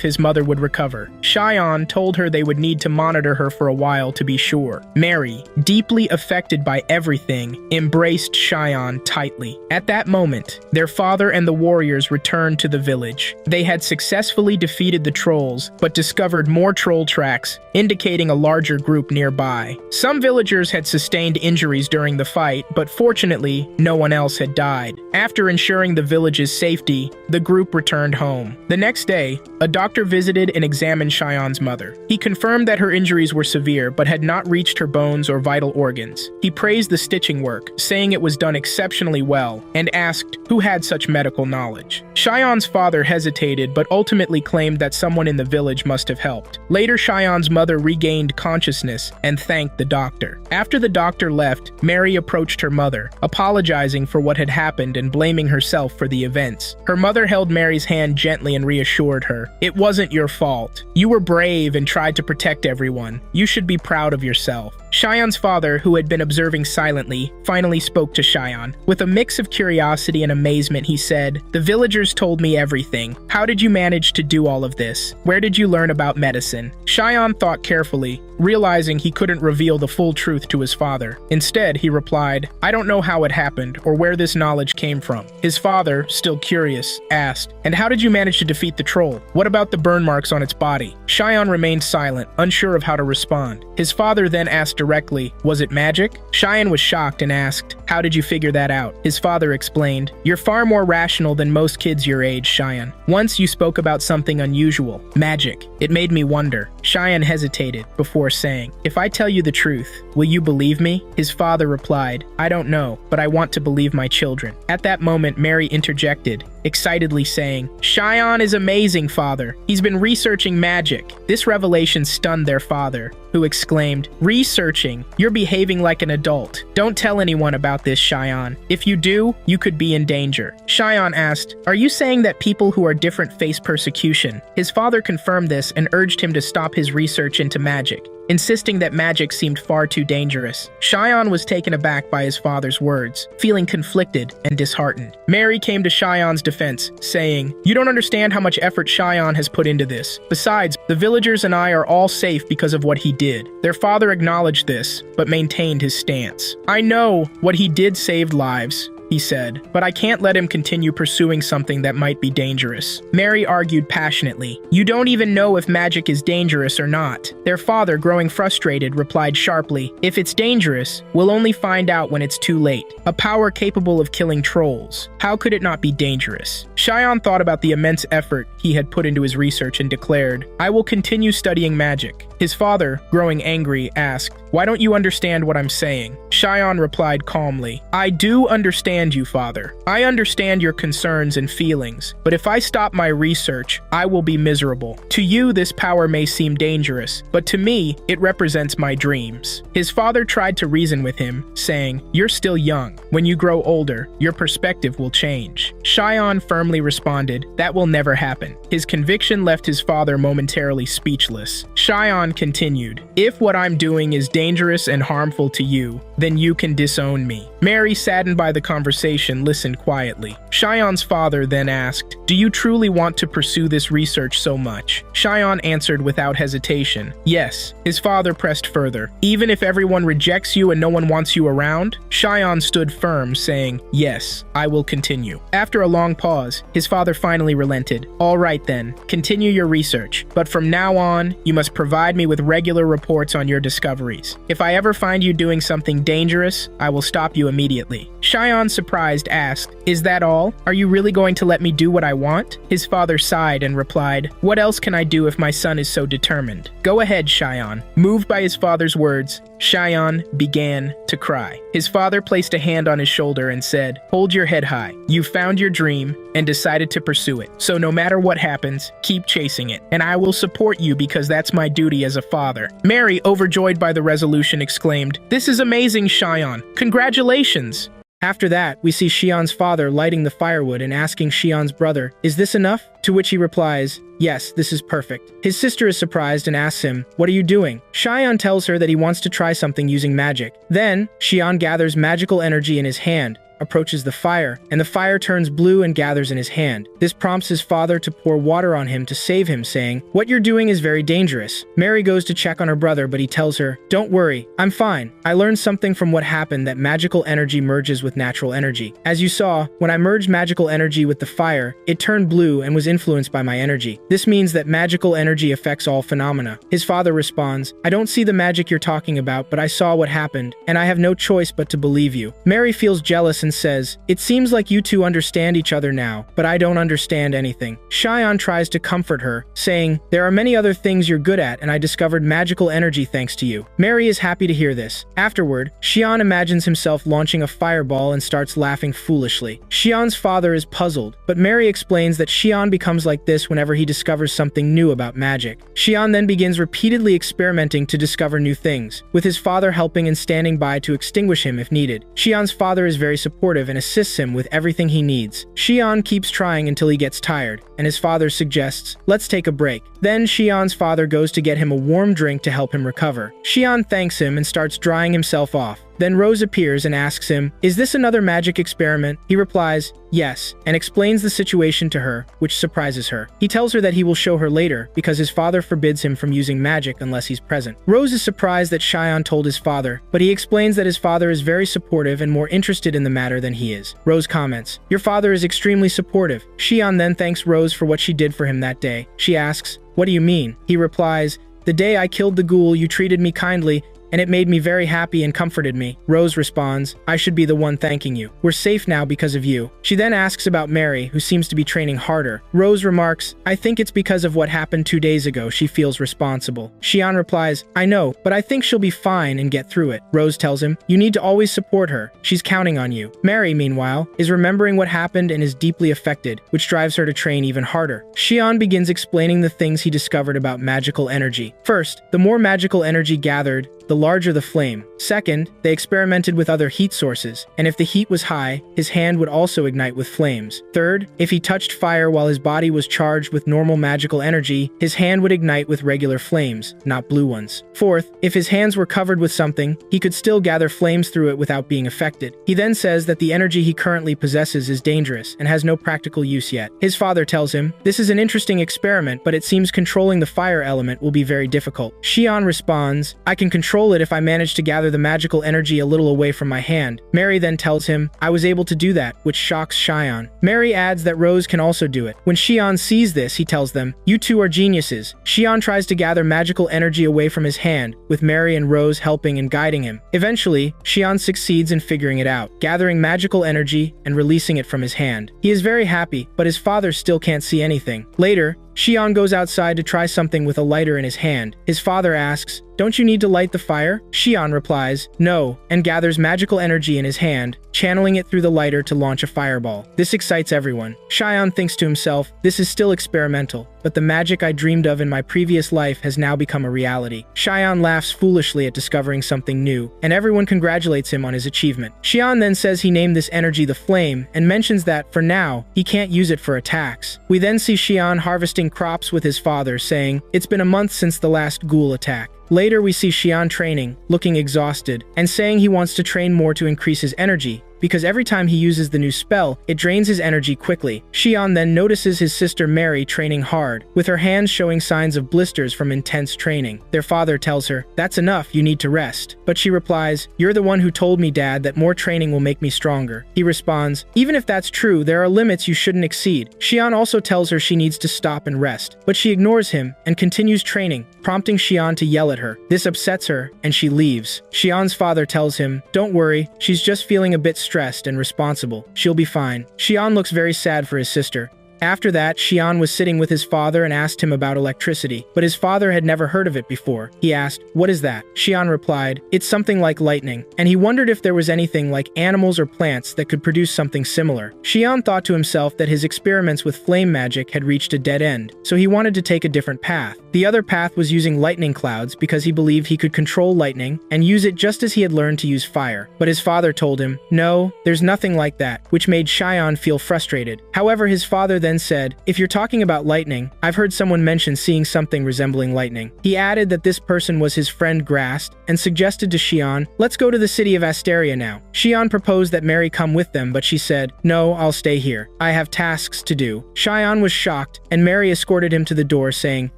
his mother would recover. Cheyenne told her they would need to monitor her for a while to be sure. Mary, deeply affected by everything, embraced Cheyenne tightly. At that moment, their father and the warriors returned to the village. They had successfully defeated the trolls, but discovered more troll tracks, indicating a larger group nearby. Some villagers had sustained injuries during the fight, but fortunately, no one else had died. After ensuring the village's safety, the group returned home. The next day, a doctor visited and examined Cheyenne's mother. He confirmed that her injuries were severe but had not reached her bones or vital organs. He praised the stitching work, saying it was done exceptionally well, and asked who had such medical knowledge. Cheyenne's father hesitated but ultimately claimed that someone in the village must have helped. Later, Cheyenne's mother regained consciousness and thanked the doctor. After the doctor left, Mary approached her mother, apologizing for what had happened and blaming herself for the events. Her mother held Mary's hand gently and reassured her, "It wasn't your fault. You were brave and tried to protect everyone. You should be proud of yourself." Cheyenne's father, who had been observing silently, finally spoke to Cheyenne. With a mix of curiosity and amazement, he said, "The villagers told me everything. How did you manage to do all of this? Where did you learn about medicine?" Cheyenne thought carefully, realizing he couldn't reveal the full truth to his father. Instead, he replied, "I don't know how it happened or where this knowledge came from." His father, still curious, asked, "And how did you manage to defeat the troll? What about the burn marks on its body?" Cheyenne remained silent, unsure of how to respond. His father then asked directly, "Was it magic?" Cheyenne was shocked and asked, "How did you figure that out?" His father explained, "You're far more rational than most kids your age, Cheyenne. Once you spoke about something unusual, magic. It made me wonder. Cheyenne hesitated before saying, "If I tell you the truth, will you believe me?" His father replied, "I don't know, but I want to believe my children." At that moment, Mary interjected, excitedly saying, "Cheyenne is amazing, father. He's been researching magic." This revelation stunned their father, who exclaimed, "Researching? You're behaving like an adult. Don't tell anyone about this, Cheyenne. If you do, you could be in danger." Cheyenne asked, "Are you saying that people who are different face persecution?" His father confirmed this and urged him to stop his research into magic, insisting that magic seemed far too dangerous. Cheyenne was taken aback by his father's words, feeling conflicted and disheartened. Mary came to Cheyenne's defense, saying, "You don't understand how much effort Cheyenne has put into this. Besides, the villagers and I are all safe because of what he did." Their father acknowledged this, but maintained his stance. "I know what he did saved lives," he said, "but I can't let him continue pursuing something that might be dangerous." Mary argued passionately, "You don't even know if magic is dangerous or not." Their father, growing frustrated, replied sharply, "If it's dangerous, we'll only find out when it's too late. A power capable of killing trolls. How could it not be dangerous?" Cheyenne thought about the immense effort he had put into his research and declared, "I will continue studying magic." His father, growing angry, asked, "Why don't you understand what I'm saying?" Cheyenne replied calmly, "I do understand you, father. I understand your concerns and feelings, but if I stop my research, I will be miserable. To you, this power may seem dangerous, but to me, it represents my dreams." His father tried to reason with him, saying, "You're still young. When you grow older, your perspective will change." Cheyenne firmly responded, "That will never happen." His conviction left his father momentarily speechless. Cheyenne continued, "If what I'm doing is dangerous and harmful to you, then you can disown me." Mary, saddened by the conversation, listened quietly. Cheyenne's father then asked, "Do you truly want to pursue this research so much?" Cheyenne answered without hesitation, "Yes." His father pressed further, "Even if everyone rejects you and no one wants you around?" Cheyenne stood firm, saying, "Yes, I will continue." After a long pause, his father finally relented. "All right then, continue your research, but from now on, you must provide me with regular reports on your discoveries. If I ever find you doing something dangerous, I will stop you immediately." Cheyenne, surprised, asked, "Is that all? Are you really going to let me do what I want?" His father sighed and replied, "What else can I do if my son is so determined? Go ahead, Cheyenne." Moved by his father's words, Cheyenne began to cry. His father placed a hand on his shoulder and said, "Hold your head high. You found your dream and decided to pursue it. So no matter what happens, keep chasing it. And I will support you because that's my duty as a father." Mary, overjoyed by the resolution, exclaimed, "This is amazing, Cheyenne. Congratulations!" After that, we see Cheyenne's father lighting the firewood and asking Cheyenne's brother, "Is this enough?" To which he replies, "Yes, this is perfect." His sister is surprised and asks him, "What are you doing?" Cheyenne tells her that he wants to try something using magic. Then, Cheyenne gathers magical energy in his hand, approaches the fire, and the fire turns blue and gathers in his hand. This prompts his father to pour water on him to save him, saying, "What you're doing is very dangerous." Mary goes to check on her brother, but he tells her, "Don't worry, I'm fine. I learned something from what happened that magical energy merges with natural energy. As you saw, when I merged magical energy with the fire, it turned blue and was influenced by my energy. This means that magical energy affects all phenomena." His father responds, "I don't see the magic you're talking about, but I saw what happened, and I have no choice but to believe you." Mary feels jealous and says, "It seems like you two understand each other now, but I don't understand anything." Cheyenne tries to comfort her, saying, "There are many other things you're good at, and I discovered magical energy thanks to you." Mary is happy to hear this. Afterward, Cheyenne imagines himself launching a fireball and starts laughing foolishly. Cheyenne's father is puzzled, but Mary explains that Cheyenne becomes like this whenever he discovers something new about magic. Cheyenne then begins repeatedly experimenting to discover new things, with his father helping and standing by to extinguish him if needed. Cheyenne's father is very supportive and assists him with everything he needs. Cheyenne keeps trying until he gets tired, and his father suggests, "Let's take a break." Then Cheyenne's father goes to get him a warm drink to help him recover. Cheyenne thanks him and starts drying himself off. Then Rose appears and asks him, "Is this another magic experiment?" He replies, "Yes," and explains the situation to her, which surprises her. He tells her that he will show her later because his father forbids him from using magic unless he's present. Rose is surprised that Cheyenne told his father, but he explains that his father is very supportive and more interested in the matter than he is. Rose comments, "Your father is extremely supportive." Cheyenne then thanks Rose for what she did for him that day. She asks, "What do you mean?" He replies, "The day I killed the ghoul, you treated me kindly, and it made me very happy and comforted me. Rose responds, I should be the one thanking you. We're safe now because of you. She then asks about Mary, who seems to be training harder. Rose remarks, I think it's because of what happened 2 days ago she feels responsible. Xian replies, I know, but I think she'll be fine and get through it. Rose tells him, you need to always support her. She's counting on you. Mary, meanwhile, is remembering what happened and is deeply affected, which drives her to train even harder. Xian begins explaining the things he discovered about magical energy. First, the more magical energy gathered, the larger the flame. Second, they experimented with other heat sources, and if the heat was high, his hand would also ignite with flames. Third, if he touched fire while his body was charged with normal magical energy, his hand would ignite with regular flames, not blue ones. Fourth, if his hands were covered with something, he could still gather flames through it without being affected. He then says that the energy he currently possesses is dangerous and has no practical use yet. His father tells him, this is an interesting experiment, but it seems controlling the fire element will be very difficult. Xian responds, I can control it if I manage to gather the magical energy a little away from my hand. Mary then tells him, I was able to do that, which shocks Xian. Mary adds that Rose can also do it. When Xian sees this, he tells them, you two are geniuses. Xian tries to gather magical energy away from his hand, with Mary and Rose helping and guiding him. Eventually, Xian succeeds in figuring it out, gathering magical energy and releasing it from his hand. He is very happy, but his father still can't see anything. Later, Xian goes outside to try something with a lighter in his hand. His father asks, don't you need to light the fire? Xian replies, no, and gathers magical energy in his hand, channeling it through the lighter to launch a fireball. This excites everyone. Xian thinks to himself, this is still experimental, but the magic I dreamed of in my previous life has now become a reality. Xian laughs foolishly at discovering something new, and everyone congratulates him on his achievement. Xian then says he named this energy the flame, and mentions that, for now, he can't use it for attacks. We then see Xian harvesting crops with his father, saying, it's been a month since the last ghoul attack. Later, we see Xian training, looking exhausted, and saying he wants to train more to increase his energy, because every time he uses the new spell, it drains his energy quickly. Xian then notices his sister Mary training hard, with her hands showing signs of blisters from intense training. Their father tells her, that's enough, you need to rest. But she replies, you're the one who told me, Dad, that more training will make me stronger. He responds, even if that's true, there are limits you shouldn't exceed. Xian also tells her she needs to stop and rest, but she ignores him and continues training, prompting Xian to yell at her. This upsets her, and she leaves. Xian's father tells him, don't worry, she's just feeling a bit stressed and responsible. She'll be fine. Xian looks very sad for his sister. After that, Xian was sitting with his father and asked him about electricity, but his father had never heard of it before. He asked, what is that? Xian replied, it's something like lightning, and he wondered if there was anything like animals or plants that could produce something similar. Xian thought to himself that his experiments with flame magic had reached a dead end, so he wanted to take a different path. The other path was using lightning clouds because he believed he could control lightning and use it just as he had learned to use fire. But his father told him, no, there's nothing like that, which made Xian feel frustrated. However, his father then said, if you're talking about lightning, I've heard someone mention seeing something resembling lightning. He added that this person was his friend Grast and suggested to Xian, let's go to the city of Asteria now. Xian proposed that Mary come with them, but she said, no, I'll stay here. I have tasks to do. Xian was shocked, and Mary escorted him to the door saying,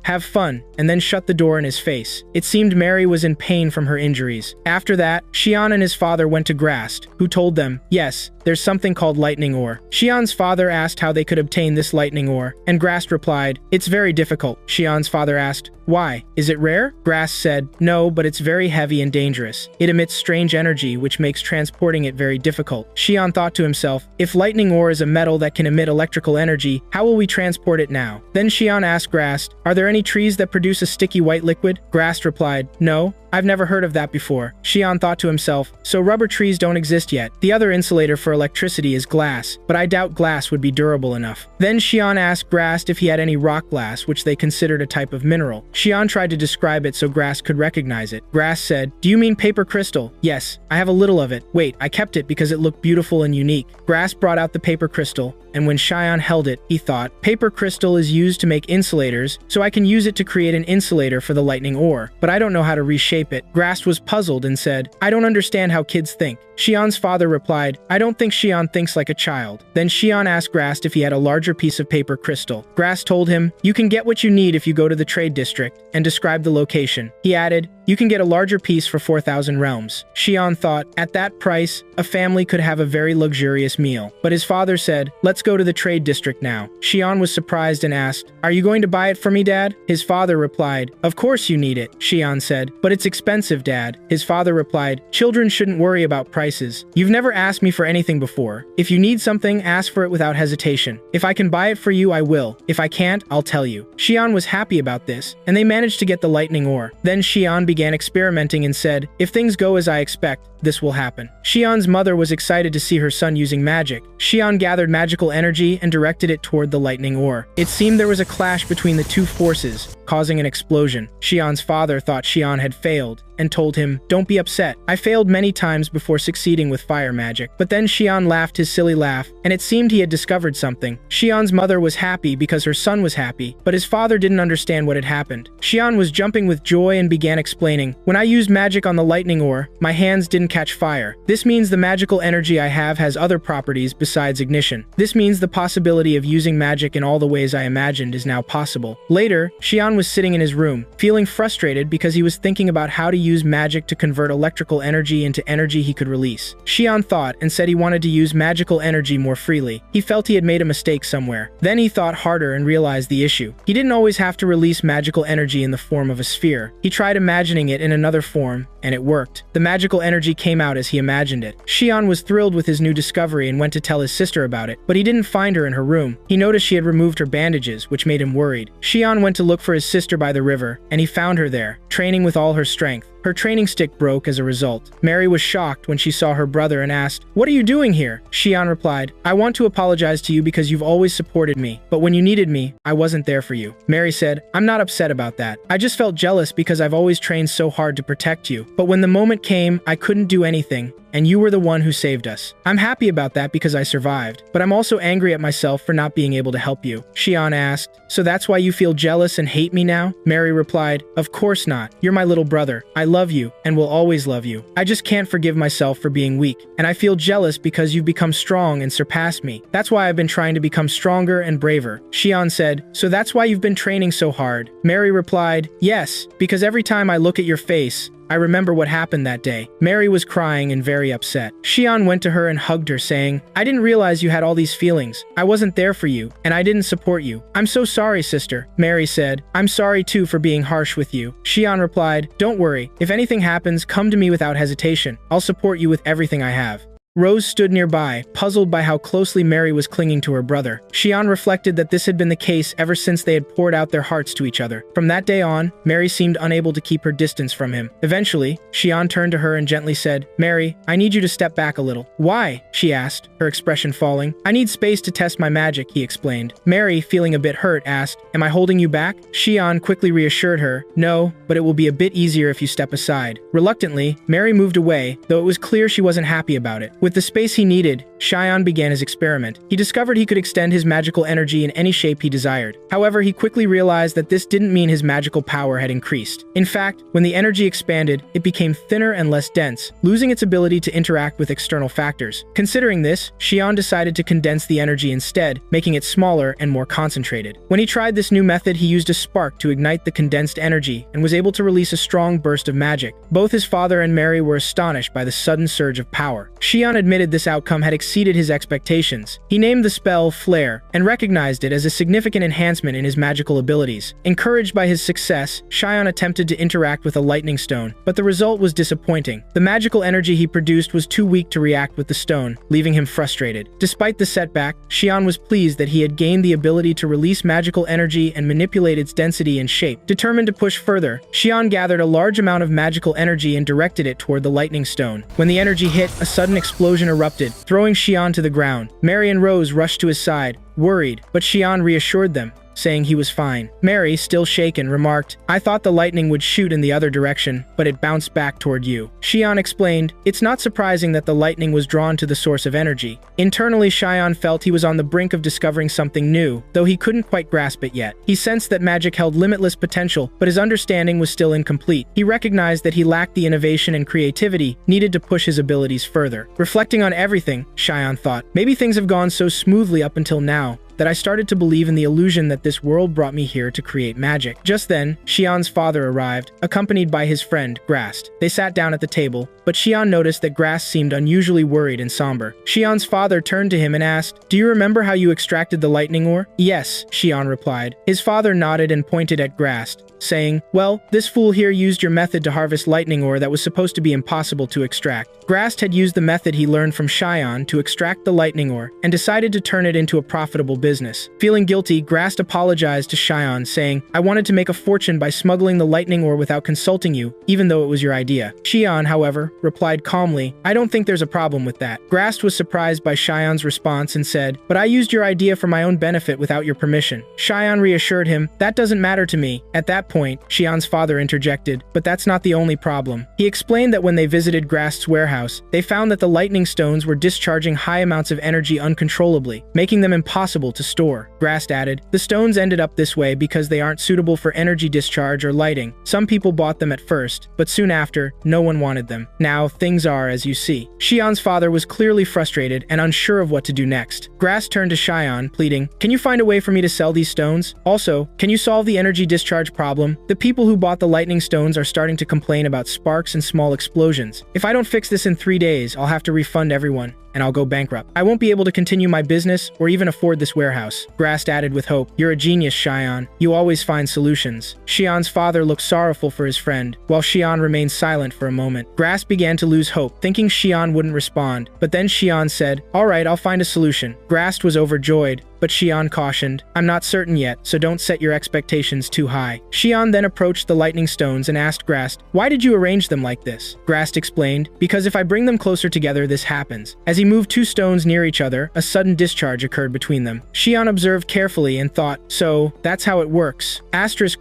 have fun, and then shut the door in his face. It seemed Mary was in pain from her injuries. After that, Xian and his father went to Grast, who told them, yes, there's something called lightning ore. Xian's father asked how they could obtain this lightning ore, and Grast replied, it's very difficult. Xian's father asked, why? Is it rare? Grast said, no, but it's very heavy and dangerous. It emits strange energy, which makes transporting it very difficult. Xian thought to himself, if lightning ore is a metal that can emit electrical energy, how will we transport it now? Then Xian asked Grast, are there any trees that produce a sticky white liquid? Grast replied, no, I've never heard of that before. Xian thought to himself, so rubber trees don't exist yet. The other insulator for electricity is glass, but I doubt glass would be durable enough. Then Xian asked Grast if he had any rock glass, which they considered a type of mineral. Xian tried to describe it so Grast could recognize it. Grast said, do you mean paper crystal? Yes, I have a little of it. Wait, I kept it because it looked beautiful and unique. Grast brought out the paper crystal, and when Xian held it, he thought, paper crystal is used to make insulators, so I can use it to create an insulator for the lightning ore, but I don't know how to reshape it. Grast was puzzled and said, I don't understand how kids think. Xian's father replied, I don't think Xian thinks like a child. Then Xian asked Grass if he had a larger piece of paper crystal. Grass told him, you can get what you need if you go to the trade district, and described the location. He added, you can get a larger piece for 4,000 realms. Xian thought, at that price, a family could have a very luxurious meal. But his father said, let's go to the trade district now. Xian was surprised and asked, are you going to buy it for me, Dad? His father replied, of course you need it, Xian said, but it's expensive, Dad. His father replied, children shouldn't worry about prices. You've never asked me for anything before. If you need something, ask for it without hesitation. If I can buy it for you, I will. If I can't, I'll tell you. Xian was happy about this, and they managed to get the lightning ore. Then Xian began experimenting and said, if things go as I expect, this will happen. Xian's mother was excited to see her son using magic. Xian gathered magical energy and directed it toward the lightning ore. It seemed there was a clash between the two forces, causing an explosion. Xian's father thought Xian had failed and told him, don't be upset. I failed many times before succeeding with fire magic. But then Xian laughed his silly laugh, and it seemed he had discovered something. Xian's mother was happy because her son was happy, but his father didn't understand what had happened. Xian was jumping with joy and began explaining, when I used magic on the lightning ore, my hands didn't catch fire. This means the magical energy I have has other properties besides ignition. This means the possibility of using magic in all the ways I imagined is now possible. Later, Xian was sitting in his room, feeling frustrated because he was thinking about how to use magic to convert electrical energy into energy he could release. Xian thought and said he wanted to use magical energy more freely. He felt he had made a mistake somewhere. Then he thought harder and realized the issue. He didn't always have to release magical energy in the form of a sphere. He tried imagining it in another form, and it worked. The magical energy came out as he imagined it. Xian was thrilled with his new discovery and went to tell his sister about it, but he didn't find her in her room. He noticed she had removed her bandages, which made him worried. Xian went to look for his sister by the river, and he found her there, training with all her strength. Her training stick broke as a result. Mary was shocked when she saw her brother and asked, what are you doing here? Xian replied, I want to apologize to you because you've always supported me, but when you needed me, I wasn't there for you. Mary said, I'm not upset about that. I just felt jealous because I've always trained so hard to protect you, but when the moment came, I couldn't do anything, and you were the one who saved us. I'm happy about that because I survived, but I'm also angry at myself for not being able to help you. Xian asked, so that's why you feel jealous and hate me now? Mary replied, of course not. You're my little brother. I love you and will always love you. I just can't forgive myself for being weak, and I feel jealous because you've become strong and surpassed me. That's why I've been trying to become stronger and braver. Xian said, so that's why you've been training so hard? Mary replied, yes, because every time I look at your face, I remember what happened that day. Mary was crying and very upset. Xian went to her and hugged her, saying, I didn't realize you had all these feelings. I wasn't there for you, and I didn't support you. I'm so sorry, sister. Mary said, I'm sorry too for being harsh with you. Xian replied, don't worry. If anything happens, come to me without hesitation. I'll support you with everything I have. Rose stood nearby, puzzled by how closely Mary was clinging to her brother. Xian reflected that this had been the case ever since they had poured out their hearts to each other. From that day on, Mary seemed unable to keep her distance from him. Eventually, Xian turned to her and gently said, Mary, I need you to step back a little. Why? She asked, her expression falling. I need space to test my magic, he explained. Mary, feeling a bit hurt, asked, Am I holding you back? Xian quickly reassured her, No, but it will be a bit easier if you step aside. Reluctantly, Mary moved away, though it was clear she wasn't happy about it. With the space he needed, Xian began his experiment. He discovered he could extend his magical energy in any shape he desired. However, he quickly realized that this didn't mean his magical power had increased. In fact, when the energy expanded, it became thinner and less dense, losing its ability to interact with external factors. Considering this, Xian decided to condense the energy instead, making it smaller and more concentrated. When he tried this new method, he used a spark to ignite the condensed energy and was able to release a strong burst of magic. Both his father and Mary were astonished by the sudden surge of power. Xian admitted this outcome had exceeded his expectations. He named the spell Flare and recognized it as a significant enhancement in his magical abilities. Encouraged by his success, Xian attempted to interact with a lightning stone, but the result was disappointing. The magical energy he produced was too weak to react with the stone, leaving him frustrated. Despite the setback, Xian was pleased that he had gained the ability to release magical energy and manipulate its density and shape. Determined to push further, Xian gathered a large amount of magical energy and directed it toward the lightning stone. When the energy hit, a sudden explosion erupted, throwing Xian to the ground. Mary and Rose rushed to his side, worried, but Xian reassured them. saying he was fine. Mary, still shaken, remarked, "I thought the lightning would shoot in the other direction, but it bounced back toward you." Xian explained, "It's not surprising that the lightning was drawn to the source of energy." Internally, Xian felt he was on the brink of discovering something new, though he couldn't quite grasp it yet. He sensed that magic held limitless potential, but his understanding was still incomplete. He recognized that he lacked the innovation and creativity needed to push his abilities further. Reflecting on everything, Xian thought, maybe things have gone so smoothly up until now that I started to believe in the illusion that this world brought me here to create magic. Just then, Xian's father arrived, accompanied by his friend, Grast. They sat down at the table, but Xian noticed that Grast seemed unusually worried and somber. Xian's father turned to him and asked, "Do you remember how you extracted the lightning ore?" "Yes," Xian replied. His father nodded and pointed at Grast, saying, "Well, this fool here used your method to harvest lightning ore that was supposed to be impossible to extract." Grast had used the method he learned from Xian to extract the lightning ore and decided to turn it into a profitable business. Feeling guilty, Grast apologized to Xian, saying, "I wanted to make a fortune by smuggling the lightning ore without consulting you, even though it was your idea." Xian, however, replied calmly, "I don't think there's a problem with that." Grast was surprised by Xian's response and said, "But I used your idea for my own benefit without your permission." Xian reassured him, "That doesn't matter to me." At that point, Xian's father interjected, "But that's not the only problem." He explained that when they visited Grast's warehouse, they found that the lightning stones were discharging high amounts of energy uncontrollably, making them impossible to store. Grast added, "The stones ended up this way because they aren't suitable for energy discharge or lighting. Some people bought them at first, but soon after, no one wanted them. Now, things are as you see." Xian's father was clearly frustrated and unsure of what to do next. Grast turned to Xian, pleading, "Can you find a way for me to sell these stones? Also, can you solve the energy discharge problem? The people who bought the lightning stones are starting to complain about sparks and small explosions. If I don't fix this in 3 days, I'll have to refund everyone, and I'll go bankrupt. I won't be able to continue my business or even afford this warehouse." Grast added with hope, "You're a genius, Xian. You always find solutions." Xian's father looked sorrowful for his friend, while Xian remained silent for a moment. Grast began to lose hope, thinking Xian wouldn't respond, but then Xian said, "All right, I'll find a solution." Grast was overjoyed, but Xian cautioned, "I'm not certain yet, so don't set your expectations too high." Xian then approached the lightning stones and asked Grast, "Why did you arrange them like this?" Grast explained, "Because if I bring them closer together, this happens." As he moved 2 stones near each other, a sudden discharge occurred between them. Xian observed carefully and thought, "So, that's how it works."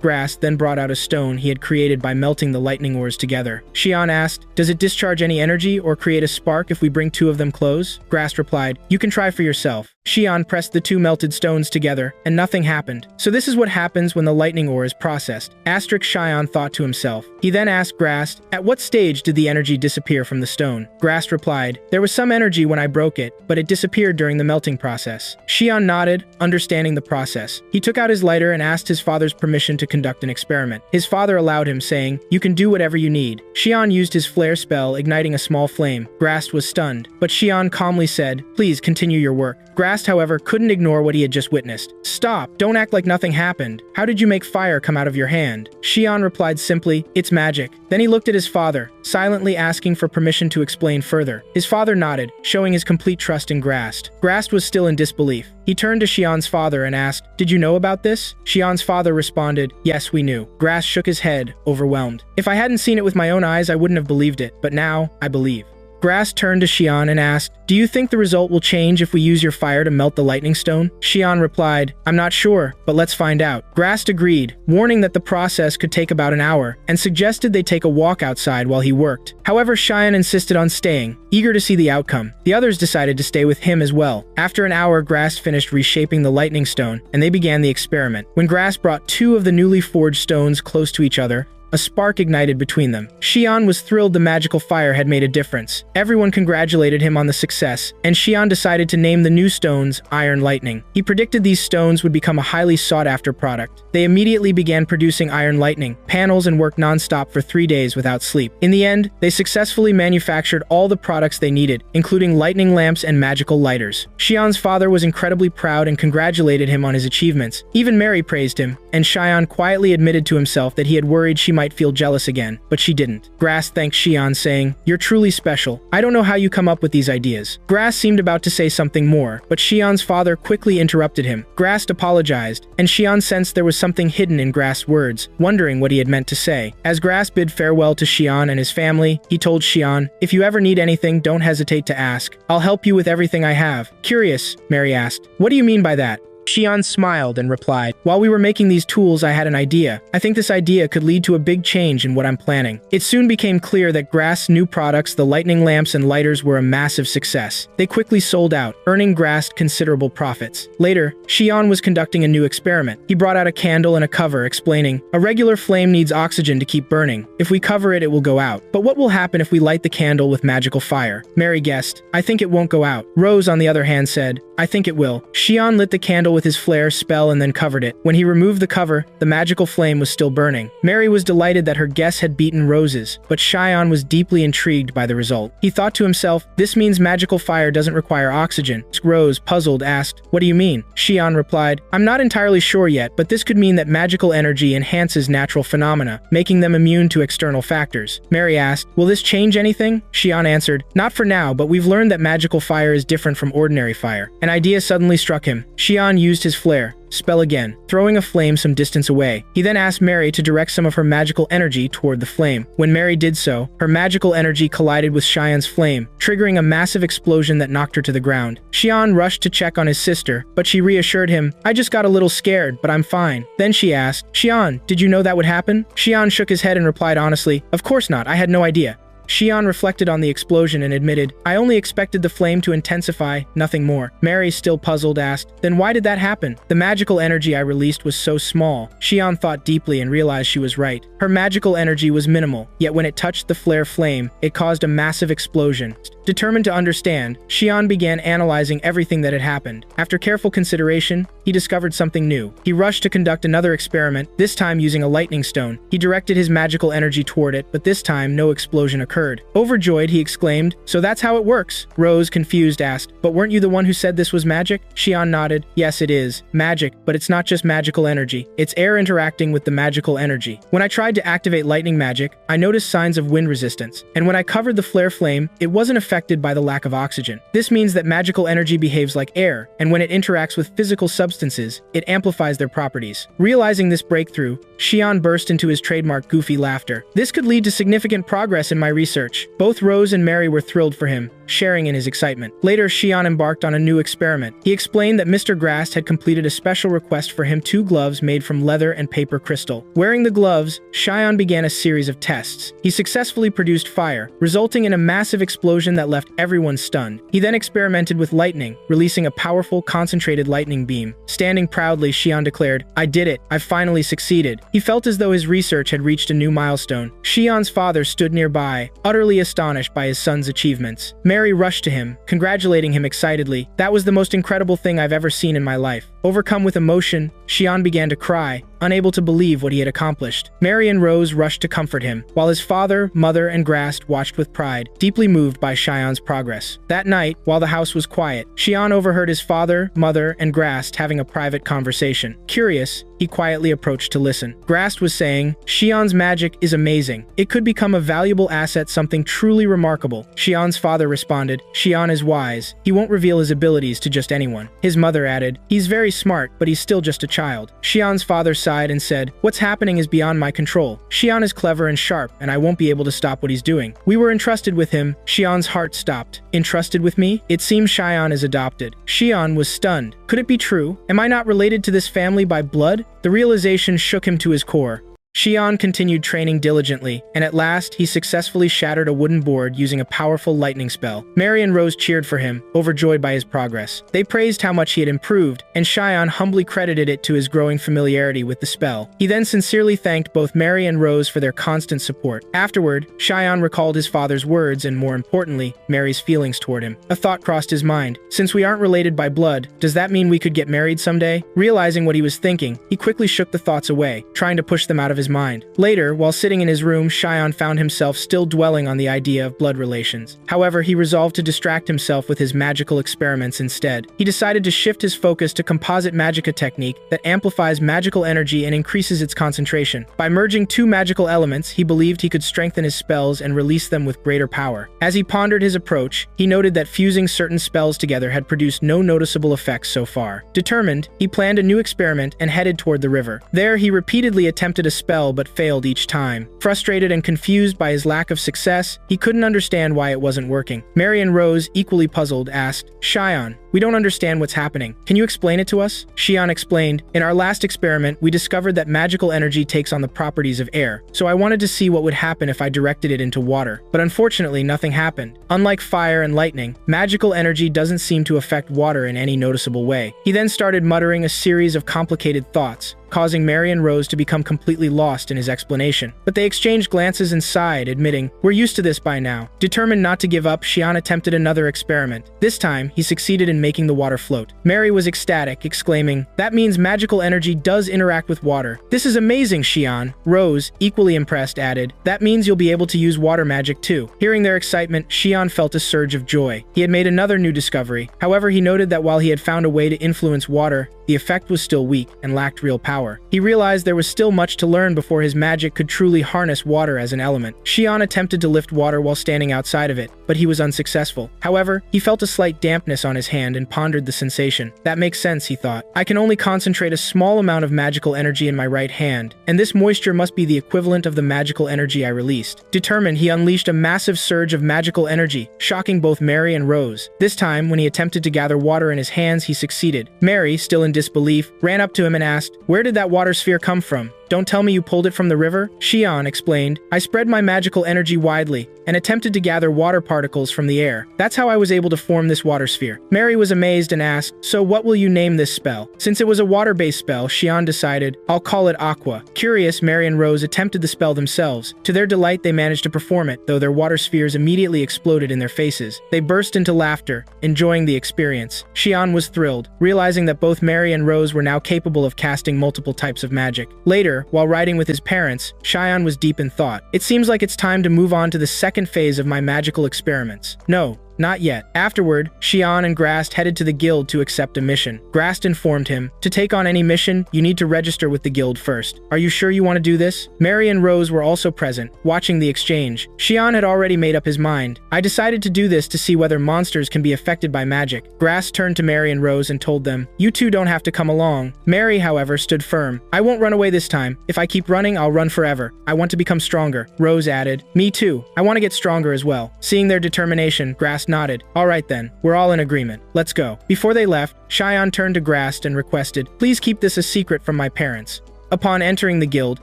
Grast then brought out a stone he had created by melting the lightning ores together. Xian asked, "Does it discharge any energy or create a spark if we bring 2 of them close?" Grast replied, "You can try for yourself." Xian pressed the 2 melted stones together, and nothing happened. "So this is what happens when the lightning ore is processed." Xian thought to himself. He then asked Grast, "At what stage did the energy disappear from the stone?" Grast replied, "There was some energy when I broke it, but it disappeared during the melting process." Xian nodded, understanding the process. He took out his lighter and asked his father's permission to conduct an experiment. His father allowed him, saying, "You can do whatever you need." Xian used his flare spell, igniting a small flame. Grast was stunned, but Xian calmly said, "Please continue your work." Grast, however, couldn't ignore what he had just witnessed. "Stop! Don't act like nothing happened. How did you make fire come out of your hand?" Xian replied simply, "It's magic." Then he looked at his father, silently asking for permission to explain further. His father nodded, showing his complete trust in Grast. Grast was still in disbelief. He turned to Xian's father and asked, "Did you know about this?" Xian's father responded, "Yes, we knew." Grast shook his head, overwhelmed. "If I hadn't seen it with my own eyes, I wouldn't have believed it, but now, I believe." Grast turned to Xian and asked, "Do you think the result will change if we use your fire to melt the lightning stone?" Xian replied, "I'm not sure, but let's find out." Grast agreed, warning that the process could take about an hour, and suggested they take a walk outside while he worked. However, Xian insisted on staying, eager to see the outcome. The others decided to stay with him as well. After an hour, Grast finished reshaping the lightning stone, and they began the experiment. When Grast brought 2 of the newly forged stones close to each other, a spark ignited between them. Xian was thrilled the magical fire had made a difference. Everyone congratulated him on the success, and Xian decided to name the new stones Iron Lightning. He predicted these stones would become a highly sought-after product. They immediately began producing Iron Lightning panels and worked non-stop for 3 days without sleep. In the end, they successfully manufactured all the products they needed, including lightning lamps and magical lighters. Xian's father was incredibly proud and congratulated him on his achievements. Even Mary praised him, and Xian quietly admitted to himself that he had worried she might feel jealous again, but she didn't. Grast thanked Xian, saying, "You're truly special. I don't know how you come up with these ideas." Grast seemed about to say something more, but Xian's father quickly interrupted him. Grast apologized, and Xian sensed there was something hidden in Grast's words, wondering what he had meant to say. As Grast bid farewell to Xian and his family, he told Xian, "If you ever need anything, don't hesitate to ask. I'll help you with everything I have." "Curious," Mary asked. "What do you mean by that?" Xian smiled and replied, "While we were making these tools, I had an idea. I think this idea could lead to a big change in what I'm planning." It soon became clear that Grast's new products, the lightning lamps and lighters, were a massive success. They quickly sold out, earning Grast considerable profits. Later, Xian was conducting a new experiment. He brought out a candle and a cover, explaining, "A regular flame needs oxygen to keep burning. If we cover it, it will go out. But what will happen if we light the candle with magical fire?" Mary guessed, "I think it won't go out." Rose, on the other hand, said, "I think it will." Xian lit the candle with his flare spell and then covered it. When he removed the cover, the magical flame was still burning. Mary was delighted that her guess had beaten Rose's, but Xian was deeply intrigued by the result. He thought to himself, "This means magical fire doesn't require oxygen." Rose, puzzled, asked, "What do you mean?" Xian replied, "I'm not entirely sure yet, but this could mean that magical energy enhances natural phenomena, making them immune to external factors." Mary asked, "Will this change anything?" Xian answered, "Not for now, but we've learned that magical fire is different from ordinary fire." An idea suddenly struck him. Xian used his flare spell again, throwing a flame some distance away. He then asked Mary to direct some of her magical energy toward the flame. When Mary did so, her magical energy collided with Xian's flame, triggering a massive explosion that knocked her to the ground. Xian rushed to check on his sister, but she reassured him, "I just got a little scared, but I'm fine." Then she asked, "Xian, did you know that would happen?" Xian shook his head and replied honestly, "Of course not, I had no idea." Xian reflected on the explosion and admitted, "I only expected the flame to intensify, nothing more." Mary, still puzzled, asked, "Then why did that happen?" "The magical energy I released was so small." Xian thought deeply and realized she was right. Her magical energy was minimal, yet when it touched the flare flame, it caused a massive explosion. Determined to understand, Xian began analyzing everything that had happened. After careful consideration, he discovered something new. He rushed to conduct another experiment, this time using a lightning stone. He directed his magical energy toward it, but this time no explosion occurred. Overjoyed, he exclaimed, "So that's how it works?" Rose, confused, asked, "But weren't you the one who said this was magic?" Xian nodded, "Yes, it is. Magic, but it's not just magical energy. It's air interacting with the magical energy. When I tried to activate lightning magic, I noticed signs of wind resistance, and when I covered the flare flame, it wasn't affected by the lack of oxygen. This means that magical energy behaves like air, and when it interacts with physical substances, it amplifies their properties." Realizing this breakthrough, Xian burst into his trademark goofy laughter. "This could lead to significant progress in my research." Both Rose and Mary were thrilled for him, sharing in his excitement. Later, Xian embarked on a new experiment. He explained that Mr. Grast had completed a special request for him 2 gloves made from leather and paper crystal. Wearing the gloves, Xian began a series of tests. He successfully produced fire, resulting in a massive explosion that left everyone stunned. He then experimented with lightning, releasing a powerful, concentrated lightning beam. Standing proudly, Xian declared, "I did it. I finally succeeded." He felt as though his research had reached a new milestone. Xian's father stood nearby, utterly astonished by his son's achievements. Mary rushed to him, congratulating him excitedly. "That was the most incredible thing I've ever seen in my life." Overcome with emotion, Xian began to cry, unable to believe what he had accomplished. Mary and Rose rushed to comfort him, while his father, mother, and Grast watched with pride, deeply moved by Xian's progress. That night, while the house was quiet, Xian overheard his father, mother, and Grast having a private conversation. Curious, he quietly approached to listen. Grast was saying, "Xian's magic is amazing. It could become a valuable asset, something truly remarkable." Xian's father responded, "Xian is wise. He won't reveal his abilities to just anyone." His mother added, "He's very smart, but he's still just a child." Xian's father sighed and said, "What's happening is beyond my control. Xian is clever and sharp, and I won't be able to stop what he's doing. We were entrusted with him." Xian's heart stopped. "Entrusted with me? It seems Xian is adopted." Xian was stunned. Could it be true? Am I not related to this family by blood? The realization shook him to his core. Xian continued training diligently, and at last he successfully shattered a wooden board using a powerful lightning spell. Mary and Rose cheered for him, overjoyed by his progress. They praised how much he had improved, and Xian humbly credited it to his growing familiarity with the spell. He then sincerely thanked both Mary and Rose for their constant support. Afterward, Xian recalled his father's words and, more importantly, Mary's feelings toward him. A thought crossed his mind. Since we aren't related by blood, does that mean we could get married someday? Realizing what he was thinking, he quickly shook the thoughts away, trying to push them out of his mind. Later, while sitting in his room, Xian found himself still dwelling on the idea of blood relations. However, he resolved to distract himself with his magical experiments instead. He decided to shift his focus to composite magica technique that amplifies magical energy and increases its concentration. By merging 2 magical elements, he believed he could strengthen his spells and release them with greater power. As he pondered his approach, he noted that fusing certain spells together had produced no noticeable effects so far. Determined, he planned a new experiment and headed toward the river. There, he repeatedly attempted a spell but failed each time. Frustrated and confused by his lack of success, he couldn't understand why it wasn't working. Mary and Rose, equally puzzled, asked, "Xian, We don't understand what's happening. Can you explain it to us? Xian explained, in our last experiment, we discovered that magical energy takes on the properties of air, so I wanted to see what would happen if I directed it into water. But unfortunately, nothing happened. Unlike fire and lightning, magical energy doesn't seem to affect water in any noticeable way. He then started muttering a series of complicated thoughts, causing Mary and Rose to become completely lost in his explanation. But they exchanged glances and sighed, admitting, "We're used to this by now." Determined not to give up, Xian attempted another experiment. This time, he succeeded in making the water float. Mary was ecstatic, exclaiming, "That means magical energy does interact with water. This is amazing, Xian." Rose, equally impressed, added, "That means you'll be able to use water magic too." Hearing their excitement, Xian felt a surge of joy. He had made another new discovery. However, he noted that while he had found a way to influence water, the effect was still weak and lacked real power. He realized there was still much to learn before his magic could truly harness water as an element. Xian attempted to lift water while standing outside of it, but he was unsuccessful. However, he felt a slight dampness on his hand and pondered the sensation. That makes sense, he thought. I can only concentrate a small amount of magical energy in my right hand, and this moisture must be the equivalent of the magical energy I released. Determined, he unleashed a massive surge of magical energy, shocking both Mary and Rose. This time, when he attempted to gather water in his hands, he succeeded. Mary, still in disbelief, ran up to him and asked, "Where did that water sphere come from? Don't tell me you pulled it from the river?" Xian explained, "I spread my magical energy widely and attempted to gather water particles from the air. That's how I was able to form this water sphere." Mary was amazed and asked, "So what will you name this spell?" Since it was a water-based spell, Xian decided, "I'll call it Aqua." Curious, Mary and Rose attempted the spell themselves. To their delight, they managed to perform it, though their water spheres immediately exploded in their faces. They burst into laughter, enjoying the experience. Xian was thrilled, realizing that both Mary and Rose were now capable of casting multiple types of magic. Later, while riding with his parents, Xian was deep in thought. "It seems like it's time to move on to the second phase of my magical experiments." "No, not yet." Afterward, Xian and Grast headed to the guild to accept a mission. Grast informed him, "To take on any mission, you need to register with the guild first. Are you sure you want to do this?" Mary and Rose were also present, watching the exchange. Xian had already made up his mind. "I decided to do this to see whether monsters can be affected by magic." Grast turned to Mary and Rose and told them, "You two don't have to come along." Mary, however, stood firm. "I won't run away this time. If I keep running, I'll run forever. I want to become stronger." Rose added, "Me too. I want to get stronger as well." Seeing their determination, Grast nodded. "All right then, we're all in agreement. Let's go." Before they left, Xian turned to Grast and requested, "Please keep this a secret from my parents." Upon entering the guild,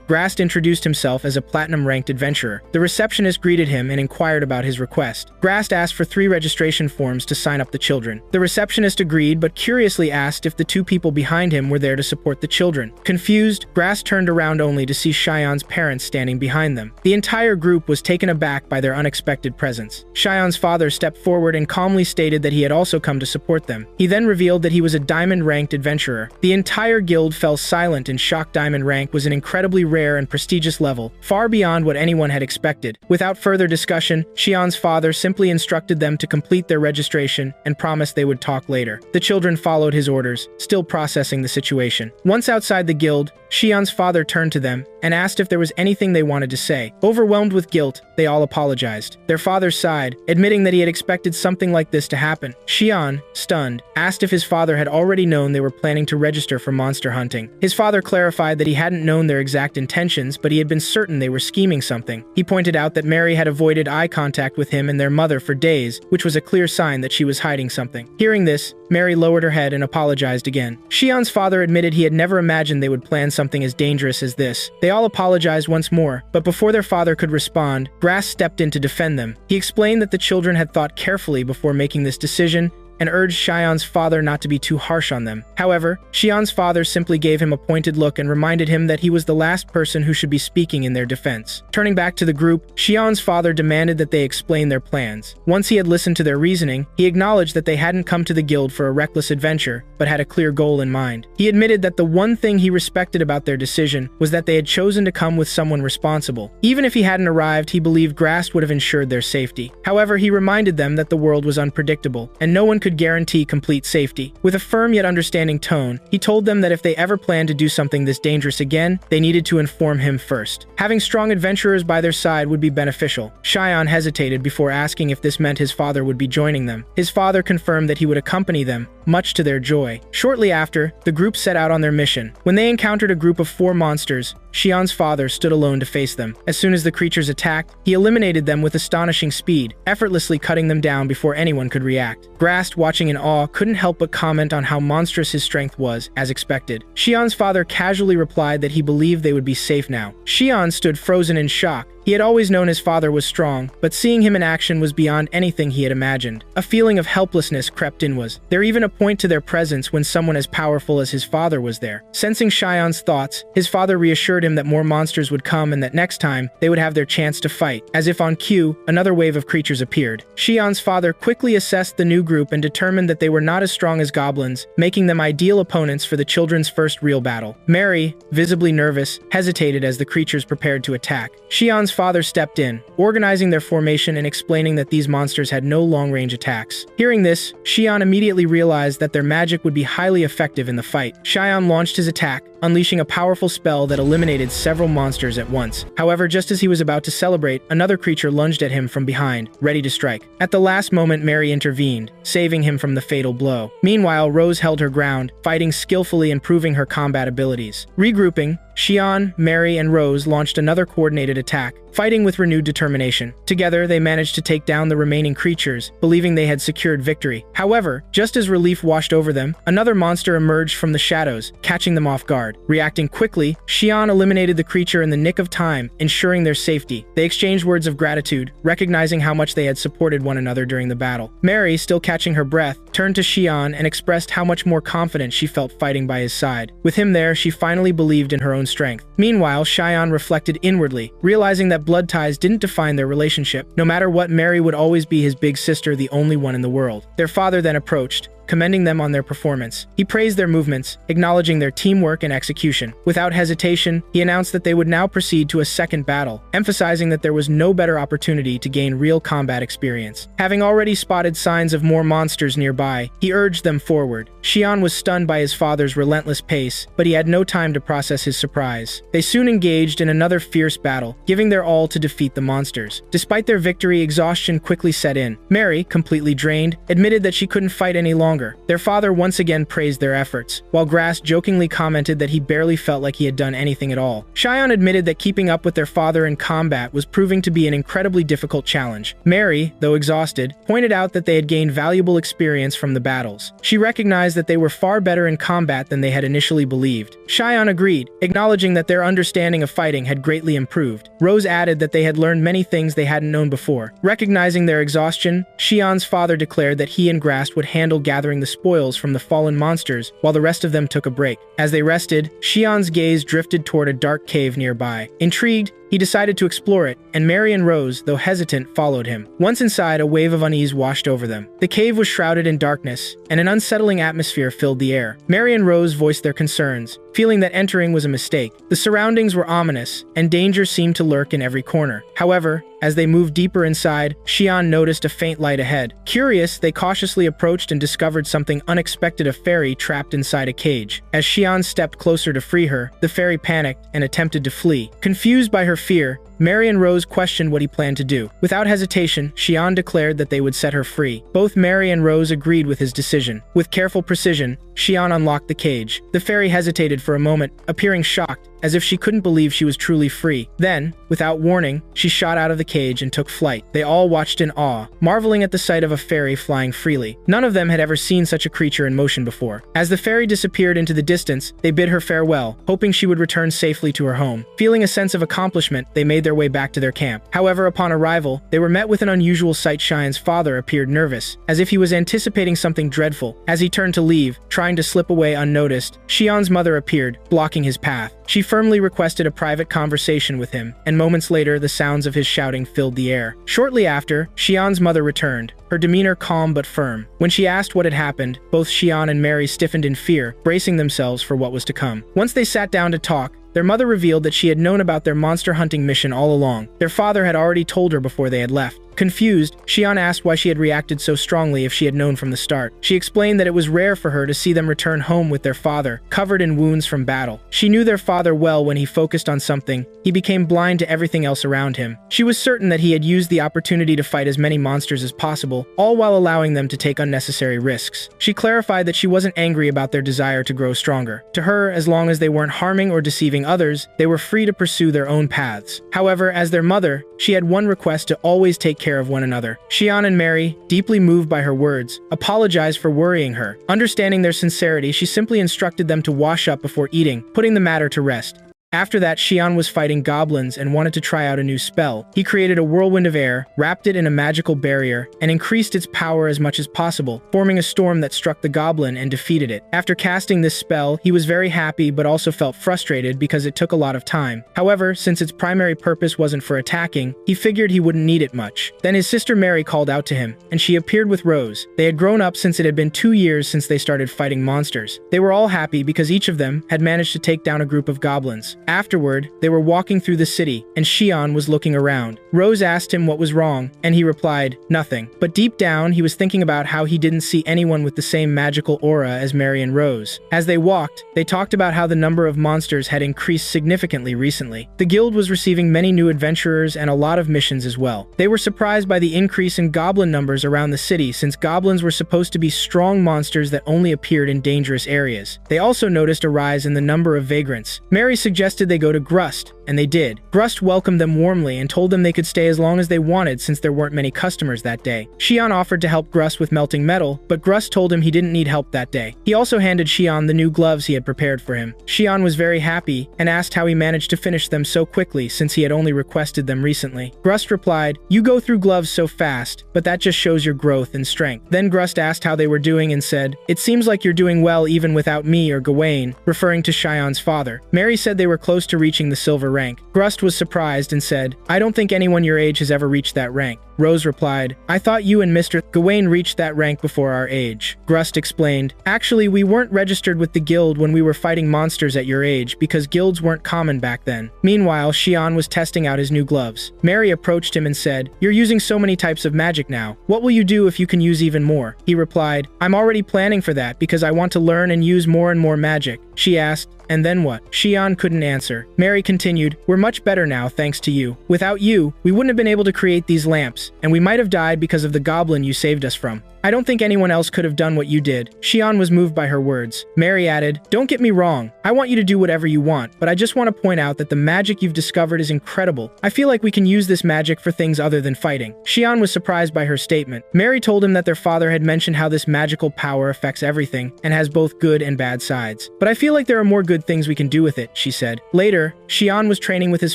Grast introduced himself as a platinum-ranked adventurer. The receptionist greeted him and inquired about his request. Grast asked for 3 registration forms to sign up the children. The receptionist agreed, but curiously asked if the 2 people behind him were there to support the children. Confused, Grast turned around only to see Xian's parents standing behind them. The entire group was taken aback by their unexpected presence. Xian's father stepped forward and calmly stated that he had also come to support them. He then revealed that he was a diamond-ranked adventurer. The entire guild fell silent in shock. Diamond rank was an incredibly rare and prestigious level, far beyond what anyone had expected. Without further discussion, Xian's father simply instructed them to complete their registration and promised they would talk later. The children followed his orders, still processing the situation. Once outside the guild, Xian's father turned to them and asked if there was anything they wanted to say. Overwhelmed with guilt, they all apologized. Their father sighed, admitting that he had expected something like this to happen. Xian, stunned, asked if his father had already known they were planning to register for monster hunting. His father clarified that he hadn't known their exact intentions, but he had been certain they were scheming something. He pointed out that Mary had avoided eye contact with him and their mother for days, which was a clear sign that she was hiding something. Hearing this, Mary lowered her head and apologized again. Xian's father admitted he had never imagined they would plan something as dangerous as this. They all apologized once more, but before their father could respond, Grast stepped in to defend them. He explained that the children had thought carefully before making this decision and urged Xian's father not to be too harsh on them. However, Xian's father simply gave him a pointed look and reminded him that he was the last person who should be speaking in their defense. Turning back to the group, Xian's father demanded that they explain their plans. Once he had listened to their reasoning, he acknowledged that they hadn't come to the guild for a reckless adventure, but had a clear goal in mind. He admitted that the one thing he respected about their decision was that they had chosen to come with someone responsible. Even if he hadn't arrived, he believed Grast would have ensured their safety. However, he reminded them that the world was unpredictable, and no one could guarantee complete safety. With a firm yet understanding tone, he told them that if they ever planned to do something this dangerous again, they needed to inform him first. Having strong adventurers by their side would be beneficial. Xian hesitated before asking if this meant his father would be joining them. His father confirmed that he would accompany them, much to their joy. Shortly after, the group set out on their mission. When they encountered a group of 4 monsters, Xian's father stood alone to face them. As soon as the creatures attacked, he eliminated them with astonishing speed, effortlessly cutting them down before anyone could react. Grast, watching in awe, couldn't help but comment on how monstrous his strength was, as expected. Xian's father casually replied that he believed they would be safe now. Xian stood frozen in shock. He had always known his father was strong, but seeing him in action was beyond anything he had imagined. A feeling of helplessness crept in. Was there even a point to their presence when someone as powerful as his father was there? Sensing Xian's thoughts, his father reassured him that more monsters would come and that next time, they would have their chance to fight. As if on cue, another wave of creatures appeared. Xian's father quickly assessed the new group and determined that they were not as strong as goblins, making them ideal opponents for the children's first real battle. Mary, visibly nervous, hesitated as the creatures prepared to attack. Xian's father stepped in, organizing their formation and explaining that these monsters had no long-range attacks. Hearing this, Xian immediately realized that their magic would be highly effective in the fight. Xian launched his attack, unleashing a powerful spell that eliminated several monsters at once. However, just as he was about to celebrate, another creature lunged at him from behind, ready to strike. At the last moment, Mary intervened, saving him from the fatal blow. Meanwhile, Rose held her ground, fighting skillfully and proving her combat abilities. Regrouping, Xian, Mary, and Rose launched another coordinated attack, fighting with renewed determination. Together, they managed to take down the remaining creatures, believing they had secured victory. However, just as relief washed over them, another monster emerged from the shadows, catching them off guard. Reacting quickly, Xian eliminated the creature in the nick of time, ensuring their safety. They exchanged words of gratitude, recognizing how much they had supported one another during the battle. Mary, still catching her breath, turned to Xian and expressed how much more confident she felt fighting by his side. With him there, she finally believed in her own strength. Meanwhile, Xian reflected inwardly, realizing that blood ties didn't define their relationship. No matter what, Mary would always be his big sister, the only one in the world. Their father then approached, commending them on their performance. He praised their movements, acknowledging their teamwork and execution. Without hesitation, he announced that they would now proceed to a second battle, emphasizing that there was no better opportunity to gain real combat experience. Having already spotted signs of more monsters nearby, he urged them forward. Xian was stunned by his father's relentless pace, but he had no time to process his surprise. They soon engaged in another fierce battle, giving their all to defeat the monsters. Despite their victory, exhaustion quickly set in. Mary, completely drained, admitted that she couldn't fight any longer. Their father once again praised their efforts, while Grast jokingly commented that he barely felt like he had done anything at all. Xian admitted that keeping up with their father in combat was proving to be an incredibly difficult challenge. Mary, though exhausted, pointed out that they had gained valuable experience from the battles. She recognized that they were far better in combat than they had initially believed. Xian agreed, acknowledging that their understanding of fighting had greatly improved. Rose added that they had learned many things they hadn't known before. Recognizing their exhaustion, Xian's father declared that he and Grast would handle gathering the spoils from the fallen monsters while the rest of them took a break. As they rested, Xian's gaze drifted toward a dark cave nearby. Intrigued, he decided to explore it, and Mary and Rose, though hesitant, followed him. Once inside, a wave of unease washed over them. The cave was shrouded in darkness, and an unsettling atmosphere filled the air. Mary and Rose voiced their concerns, feeling that entering was a mistake. The surroundings were ominous, and danger seemed to lurk in every corner. However, as they moved deeper inside, Xian noticed a faint light ahead. Curious, they cautiously approached and discovered something unexpected: a fairy trapped inside a cage. As Xian stepped closer to free her, the fairy panicked and attempted to flee. Confused by her fear, Mary and Rose questioned what he planned to do. Without hesitation, Xian declared that they would set her free. Both Mary and Rose agreed with his decision. With careful precision, Xian unlocked the cage. The fairy hesitated for a moment, appearing shocked, as if she couldn't believe she was truly free. Then, without warning, she shot out of the cage and took flight. They all watched in awe, marveling at the sight of a fairy flying freely. None of them had ever seen such a creature in motion before. As the fairy disappeared into the distance, they bid her farewell, hoping she would return safely to her home. Feeling a sense of accomplishment, they made their way back to their camp. However, upon arrival, they were met with an unusual sight. Xian's father appeared nervous, as if he was anticipating something dreadful. As he turned to leave, trying to slip away unnoticed, Xian's mother appeared, blocking his path. She firmly requested a private conversation with him, and moments later, the sounds of his shouting filled the air. Shortly after, Xian's mother returned, her demeanor calm but firm. When she asked what had happened, both Xian and Mary stiffened in fear, bracing themselves for what was to come. Once they sat down to talk, their mother revealed that she had known about their monster hunting mission all along. Their father had already told her before they had left. Confused, Xian asked why she had reacted so strongly if she had known from the start. She explained that it was rare for her to see them return home with their father, covered in wounds from battle. She knew their father well. When he focused on something, he became blind to everything else around him. She was certain that he had used the opportunity to fight as many monsters as possible, all while allowing them to take unnecessary risks. She clarified that she wasn't angry about their desire to grow stronger. To her, as long as they weren't harming or deceiving others, they were free to pursue their own paths. However, as their mother, she had one request: to always take care of one another. Xian and Mary, deeply moved by her words, apologized for worrying her. Understanding their sincerity, she simply instructed them to wash up before eating, putting the matter to rest. After that, Xian was fighting goblins and wanted to try out a new spell. He created a whirlwind of air, wrapped it in a magical barrier, and increased its power as much as possible, forming a storm that struck the goblin and defeated it. After casting this spell, he was very happy but also felt frustrated because it took a lot of time. However, since its primary purpose wasn't for attacking, he figured he wouldn't need it much. Then his sister Mary called out to him, and she appeared with Rose. They had grown up since it had been 2 years since they started fighting monsters. They were all happy because each of them had managed to take down a group of goblins. Afterward, they were walking through the city, and Xian was looking around. Rose asked him what was wrong, and he replied, nothing. But deep down, he was thinking about how he didn't see anyone with the same magical aura as Mary and Rose. As they walked, they talked about how the number of monsters had increased significantly recently. The guild was receiving many new adventurers and a lot of missions as well. They were surprised by the increase in goblin numbers around the city, since goblins were supposed to be strong monsters that only appeared in dangerous areas. They also noticed a rise in the number of vagrants. Mary suggested they go to Grust, and they did. Grust welcomed them warmly and told them they could stay as long as they wanted since there weren't many customers that day. Xian offered to help Grust with melting metal, but Grust told him he didn't need help that day. He also handed Xian the new gloves he had prepared for him. Xian was very happy and asked how he managed to finish them so quickly since he had only requested them recently. Grust replied, "You go through gloves so fast, but that just shows your growth and strength." Then Grust asked how they were doing and said, "It seems like you're doing well even without me or Gawain," referring to Xian's father. Mary said they were close to reaching the silver rank. Grust was surprised and said, "I don't think anyone your age has ever reached that rank." Rose replied, "I thought you and Mr. Gawain reached that rank before our age." Grust explained, "Actually, we weren't registered with the guild when we were fighting monsters at your age because guilds weren't common back then." Meanwhile, Xian was testing out his new gloves. Mary approached him and said, "You're using so many types of magic now. What will you do if you can use even more?" He replied, "I'm already planning for that because I want to learn and use more and more magic." She asked, "And then what?" Xian couldn't answer. Mary continued, "We're much better now thanks to you. Without you, we wouldn't have been able to create these lamps, and we might have died because of the goblin you saved us from. I don't think anyone else could have done what you did." Xian was moved by her words. Mary added, "Don't get me wrong. I want you to do whatever you want, but I just want to point out that the magic you've discovered is incredible. I feel like we can use this magic for things other than fighting." Xian was surprised by her statement. Mary told him that their father had mentioned how this magical power affects everything and has both good and bad sides. "But I feel like there are more good things we can do with it," she said. Later, Xian was training with his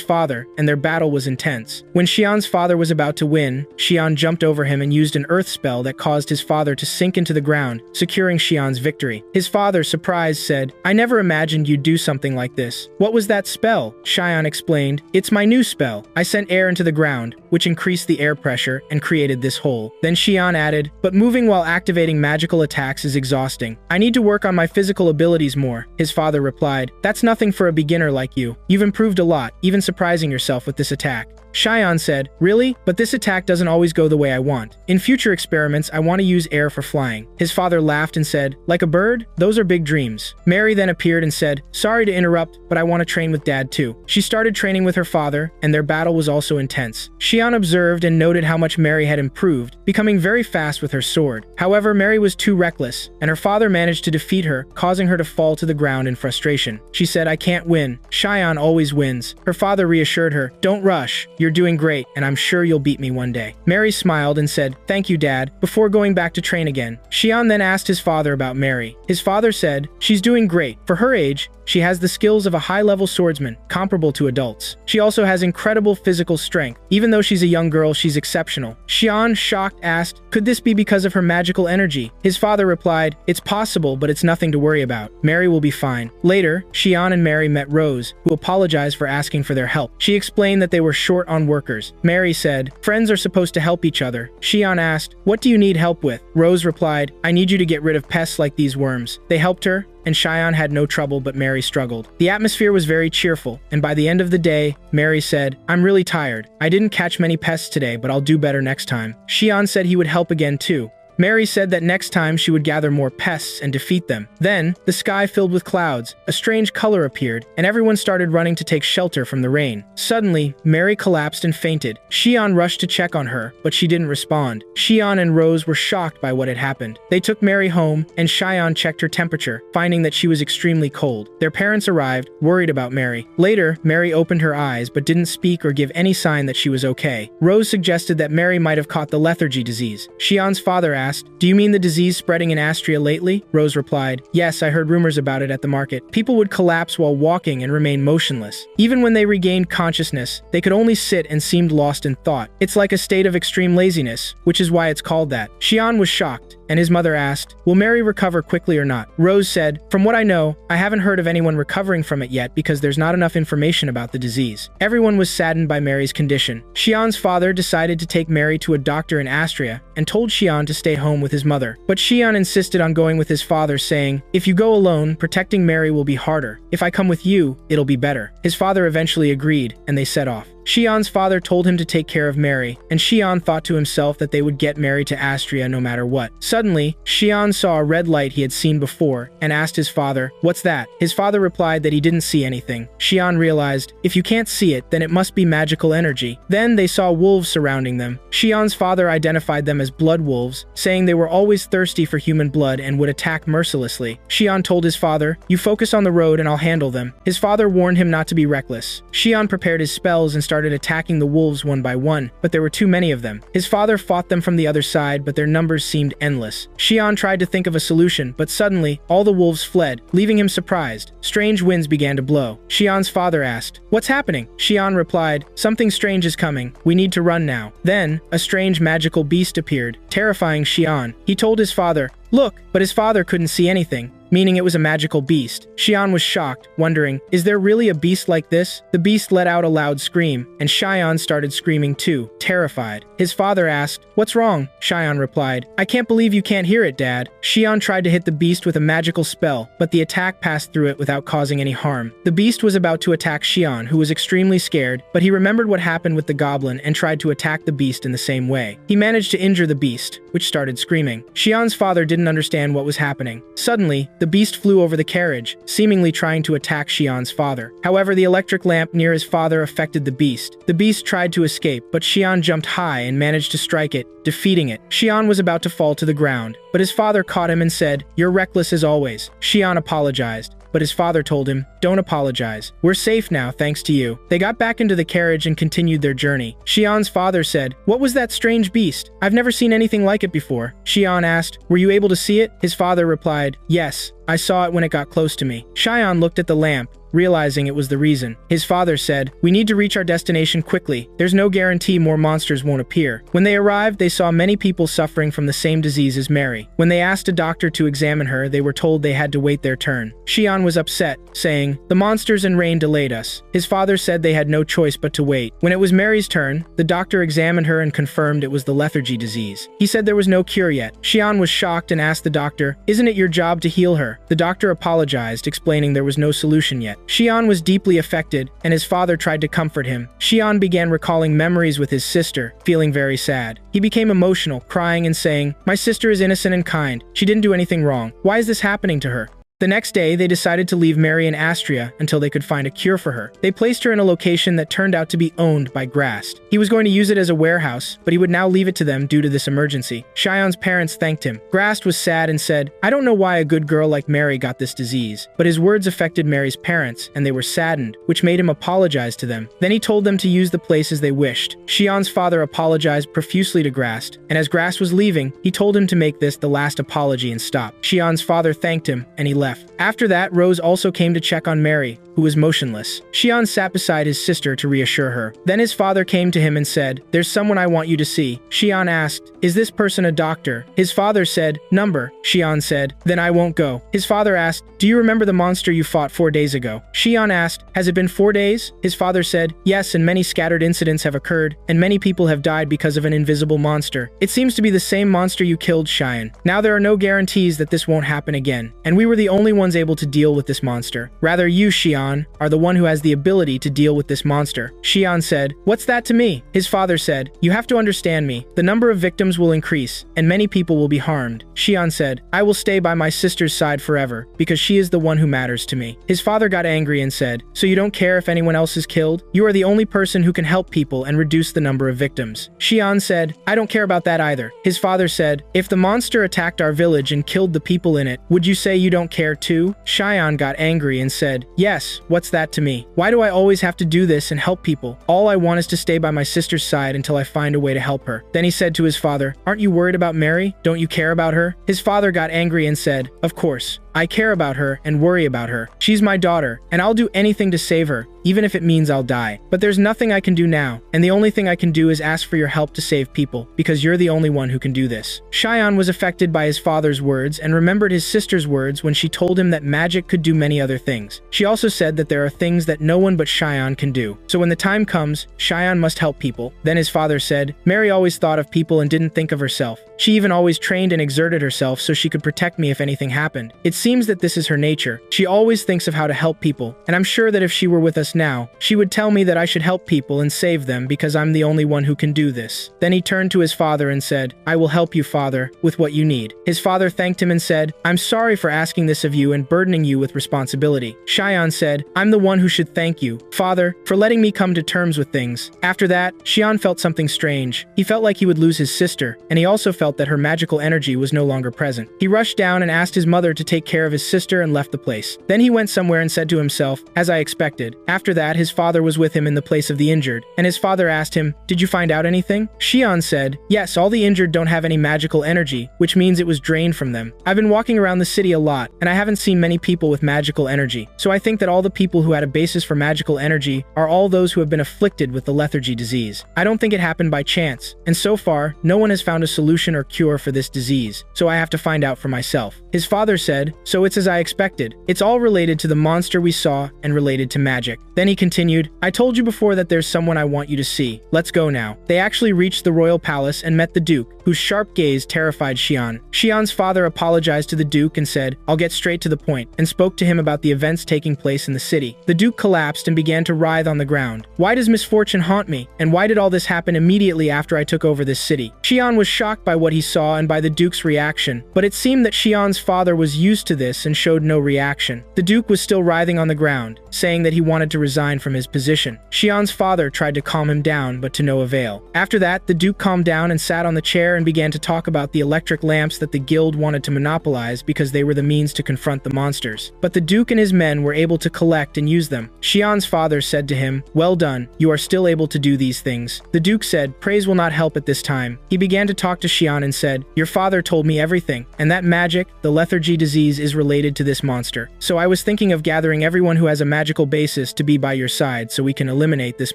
father, and their battle was intense. When Xian's father was about to win, Xian jumped over him and used an earth spell that caused his father to sink into the ground, securing Xian's victory. His father, surprised, said, "I never imagined you'd do something like this." "What was that spell?" Xian explained, "It's my new spell. I sent air into the ground, which increased the air pressure and created this hole." Then Xian added, "But moving while activating magical attacks is exhausting. I need to work on my physical abilities more." His father replied, "That's nothing for a beginner like you. You've improved a lot, even surprising yourself with this attack." Xian said, "Really? But this attack doesn't always go the way I want. In future experiments, I want to use air for flying." His father laughed and said, "Like a bird? Those are big dreams." Mary then appeared and said, "Sorry to interrupt, but I want to train with Dad too." She started training with her father, and their battle was also intense. Xian observed and noted how much Mary had improved, becoming very fast with her sword. However, Mary was too reckless, and her father managed to defeat her, causing her to fall to the ground in frustration. She said, "I can't win. Xian always wins." Her father reassured her, "Don't rush. You're doing great, and I'm sure you'll beat me one day." Mary smiled and said, "Thank you, Dad," before going back to train again. Xian then asked his father about Mary. His father said, "She's doing great. For her age, she has the skills of a high-level swordsman, comparable to adults. She also has incredible physical strength. Even though she's a young girl, she's exceptional." Xian, shocked, asked, "Could this be because of her magical energy?" His father replied, "It's possible, but it's nothing to worry about. Mary will be fine." Later, Xian and Mary met Rose, who apologized for asking for their help. She explained that they were short on workers. Mary said, "Friends are supposed to help each other." Xian asked, "What do you need help with?" Rose replied, "I need you to get rid of pests like these worms." They helped her, and Cheyenne had no trouble, but Mary struggled. The atmosphere was very cheerful, and by the end of the day, Mary said, "I'm really tired. I didn't catch many pests today, but I'll do better next time." Cheyenne said he would help again too. Mary said that next time she would gather more pests and defeat them. Then, the sky filled with clouds, a strange color appeared, and everyone started running to take shelter from the rain. Suddenly, Mary collapsed and fainted. Cheyenne rushed to check on her, but she didn't respond. Cheyenne and Rose were shocked by what had happened. They took Mary home, and Cheyenne checked her temperature, finding that she was extremely cold. Their parents arrived, worried about Mary. Later, Mary opened her eyes but didn't speak or give any sign that she was okay. Rose suggested that Mary might have caught the lethargy disease. Cheyenne's father asked, "Do you mean the disease spreading in Astria lately?" Rose replied, "Yes, I heard rumors about it at the market. People would collapse while walking and remain motionless. Even when they regained consciousness, they could only sit and seemed lost in thought. It's like a state of extreme laziness, which is why it's called that." Cheyenne was shocked, and his mother asked, "Will Mary recover quickly or not?" Rose said, "From what I know, I haven't heard of anyone recovering from it yet because there's not enough information about the disease." Everyone was saddened by Mary's condition. Cheyenne's father decided to take Mary to a doctor in Astria and told Cheyenne to stay home with his mother. But Cheyenne insisted on going with his father, saying, "If you go alone, protecting Mary will be harder. If I come with you, it'll be better." His father eventually agreed, and they set off. Cheyenne's father told him to take care of Mary, and Cheyenne thought to himself that they would get Mary to Astria no matter what. Suddenly, Cheyenne saw a red light he had seen before and asked his father, "What's that?" His father replied that he didn't see anything. Cheyenne realized, if you can't see it, then it must be magical energy. Then they saw wolves surrounding them. Cheyenne's father identified them as blood wolves, saying they were always thirsty for human blood and would attack mercilessly. Cheyenne told his father, "You focus on the road and I'll handle them." His father warned him not to be reckless. Cheyenne prepared his spells and started attacking the wolves one by one, but there were too many of them. His father fought them from the other side, but their numbers seemed endless. Cheyenne tried to think of a solution, but suddenly, all the wolves fled, leaving him surprised. Strange winds began to blow. Cheyenne's father asked, "What's happening?" Cheyenne replied, "Something strange is coming. We need to run now." Then, a strange magical beast appeared, terrifying Cheyenne. He told his father, "Look," but his father couldn't see anything, meaning it was a magical beast. Cheyenne was shocked, wondering, is there really a beast like this? The beast let out a loud scream, and Cheyenne started screaming too, terrified. His father asked, "What's wrong?" Cheyenne replied, "I can't believe you can't hear it, Dad." Cheyenne tried to hit the beast with a magical spell, but the attack passed through it without causing any harm. The beast was about to attack Cheyenne, who was extremely scared, but he remembered what happened with the goblin and tried to attack the beast in the same way. He managed to injure the beast, which started screaming. Cheyenne's father didn't understand what was happening. Suddenly, the beast flew over the carriage, seemingly trying to attack Cheyenne's father. However, the electric lamp near his father affected the beast. The beast tried to escape, but Cheyenne jumped high and managed to strike it, defeating it. Cheyenne was about to fall to the ground, but his father caught him and said, "You're reckless as always." Cheyenne apologized, but his father told him, "Don't apologize. We're safe now thanks to you." They got back into the carriage and continued their journey. Cheyenne's father said, "What was that strange beast? I've never seen anything like it before." Cheyenne asked, "Were you able to see it?" His father replied, "Yes, I saw it when it got close to me." Cheyenne looked at the lamp, realizing it was the reason. His father said, "We need to reach our destination quickly. There's no guarantee more monsters won't appear." When they arrived, they saw many people suffering from the same disease as Mary. When they asked a doctor to examine her, they were told they had to wait their turn. Cheyenne was upset, saying, "The monsters and rain delayed us." His father said they had no choice but to wait. When it was Mary's turn, the doctor examined her and confirmed it was the lethargy disease. He said there was no cure yet. Cheyenne was shocked and asked the doctor, "Isn't it your job to heal her?" The doctor apologized, explaining there was no solution yet. Cheyenne was deeply affected, and his father tried to comfort him. Cheyenne began recalling memories with his sister, feeling very sad. He became emotional, crying and saying, "My sister is innocent and kind. She didn't do anything wrong. Why is this happening to her?" The next day, they decided to leave Mary in Astria until they could find a cure for her. They placed her in a location that turned out to be owned by Grast. He was going to use it as a warehouse, but he would now leave it to them due to this emergency. Cheyenne's parents thanked him. Grast was sad and said, "I don't know why a good girl like Mary got this disease," but his words affected Mary's parents, and they were saddened, which made him apologize to them. Then he told them to use the place as they wished. Cheyenne's father apologized profusely to Grast, and as Grast was leaving, he told him to make this the last apology and stop. Cheyenne's father thanked him, and he left. After that, Rose also came to check on Mary, who was motionless. Cheyenne sat beside his sister to reassure her. Then his father came to him and said, "There's someone I want you to see." Cheyenne asked, "Is this person a doctor?" His father said, "Number." Cheyenne said, "Then I won't go." His father asked, "Do you remember the monster you fought 4 days ago?" Cheyenne asked, "Has it been 4 days?" His father said, "Yes, and many scattered incidents have occurred, and many people have died because of an invisible monster. It seems to be the same monster you killed, Cheyenne. Now there are no guarantees that this won't happen again, and we were the only ones able to deal with this monster. Rather, you, Xian, are the one who has the ability to deal with this monster." Xian said, "What's that to me?" His father said, "You have to understand me. The number of victims will increase, and many people will be harmed." Xian said, "I will stay by my sister's side forever, because she is the one who matters to me." His father got angry and said, "So you don't care if anyone else is killed? You are the only person who can help people and reduce the number of victims." Xian said, "I don't care about that either." His father said, "If the monster attacked our village and killed the people in it, would you say you don't care too?" Xian got angry and said, "Yes, what's that to me? Why do I always have to do this and help people? All I want is to stay by my sister's side until I find a way to help her." Then he said to his father, "Aren't you worried about Mary? Don't you care about her?" His father got angry and said, "Of course. I care about her and worry about her. She's my daughter, and I'll do anything to save her, even if it means I'll die. But there's nothing I can do now, and the only thing I can do is ask for your help to save people, because you're the only one who can do this." Xian was affected by his father's words and remembered his sister's words when she told him that magic could do many other things. She also said that there are things that no one but Xian can do. So when the time comes, Xian must help people. Then his father said, "Mary always thought of people and didn't think of herself. She even always trained and exerted herself so she could protect me if anything happened. It seems that this is her nature. She always thinks of how to help people, and I'm sure that if she were with us now, she would tell me that I should help people and save them because I'm the only one who can do this." Then he turned to his father and said, "I will help you, father, with what you need." His father thanked him and said, "I'm sorry for asking this of you and burdening you with responsibility." Xian said, "I'm the one who should thank you, father, for letting me come to terms with things." After that, Xian felt something strange. He felt like he would lose his sister, and he also felt that her magical energy was no longer present. He rushed down and asked his mother to take care of his sister and left the place. Then he went somewhere and said to himself, "As I expected." After that, his father was with him in the place of the injured, and his father asked him, "Did you find out anything?" Xian said, "Yes, all the injured don't have any magical energy, which means it was drained from them. I've been walking around the city a lot, and I haven't seen many people with magical energy. So I think that all the people who had a basis for magical energy are all those who have been afflicted with the lethargy disease. I don't think it happened by chance, and so far, no one has found a solution or cure for this disease, so I have to find out for myself." His father said, "So it's as I expected. It's all related to the monster we saw and related to magic." Then he continued, "I told you before that there's someone I want you to see. Let's go now." They actually reached the royal palace and met the Duke, whose sharp gaze terrified Xian. Xian's father apologized to the Duke and said, "I'll get straight to the point," and spoke to him about the events taking place in the city. The Duke collapsed and began to writhe on the ground. "Why does misfortune haunt me? And why did all this happen immediately after I took over this city?" Xian was shocked by what he saw and by the Duke's reaction, but it seemed that Xian's father was used to this and showed no reaction. The Duke was still writhing on the ground, saying that he wanted to resign from his position. Xian's father tried to calm him down, but to no avail. After that, the Duke calmed down and sat on the chair and began to talk about the electric lamps that the guild wanted to monopolize because they were the means to confront the monsters. But the Duke and his men were able to collect and use them. Xian's father said to him, "Well done, you are still able to do these things." The Duke said, "Praise will not help at this time." He began to talk to Xian and said, "Your father told me everything, and that magic, the lethargy disease, is related to this monster. So I was thinking of gathering everyone who has a magical basis to be by your side so we can eliminate this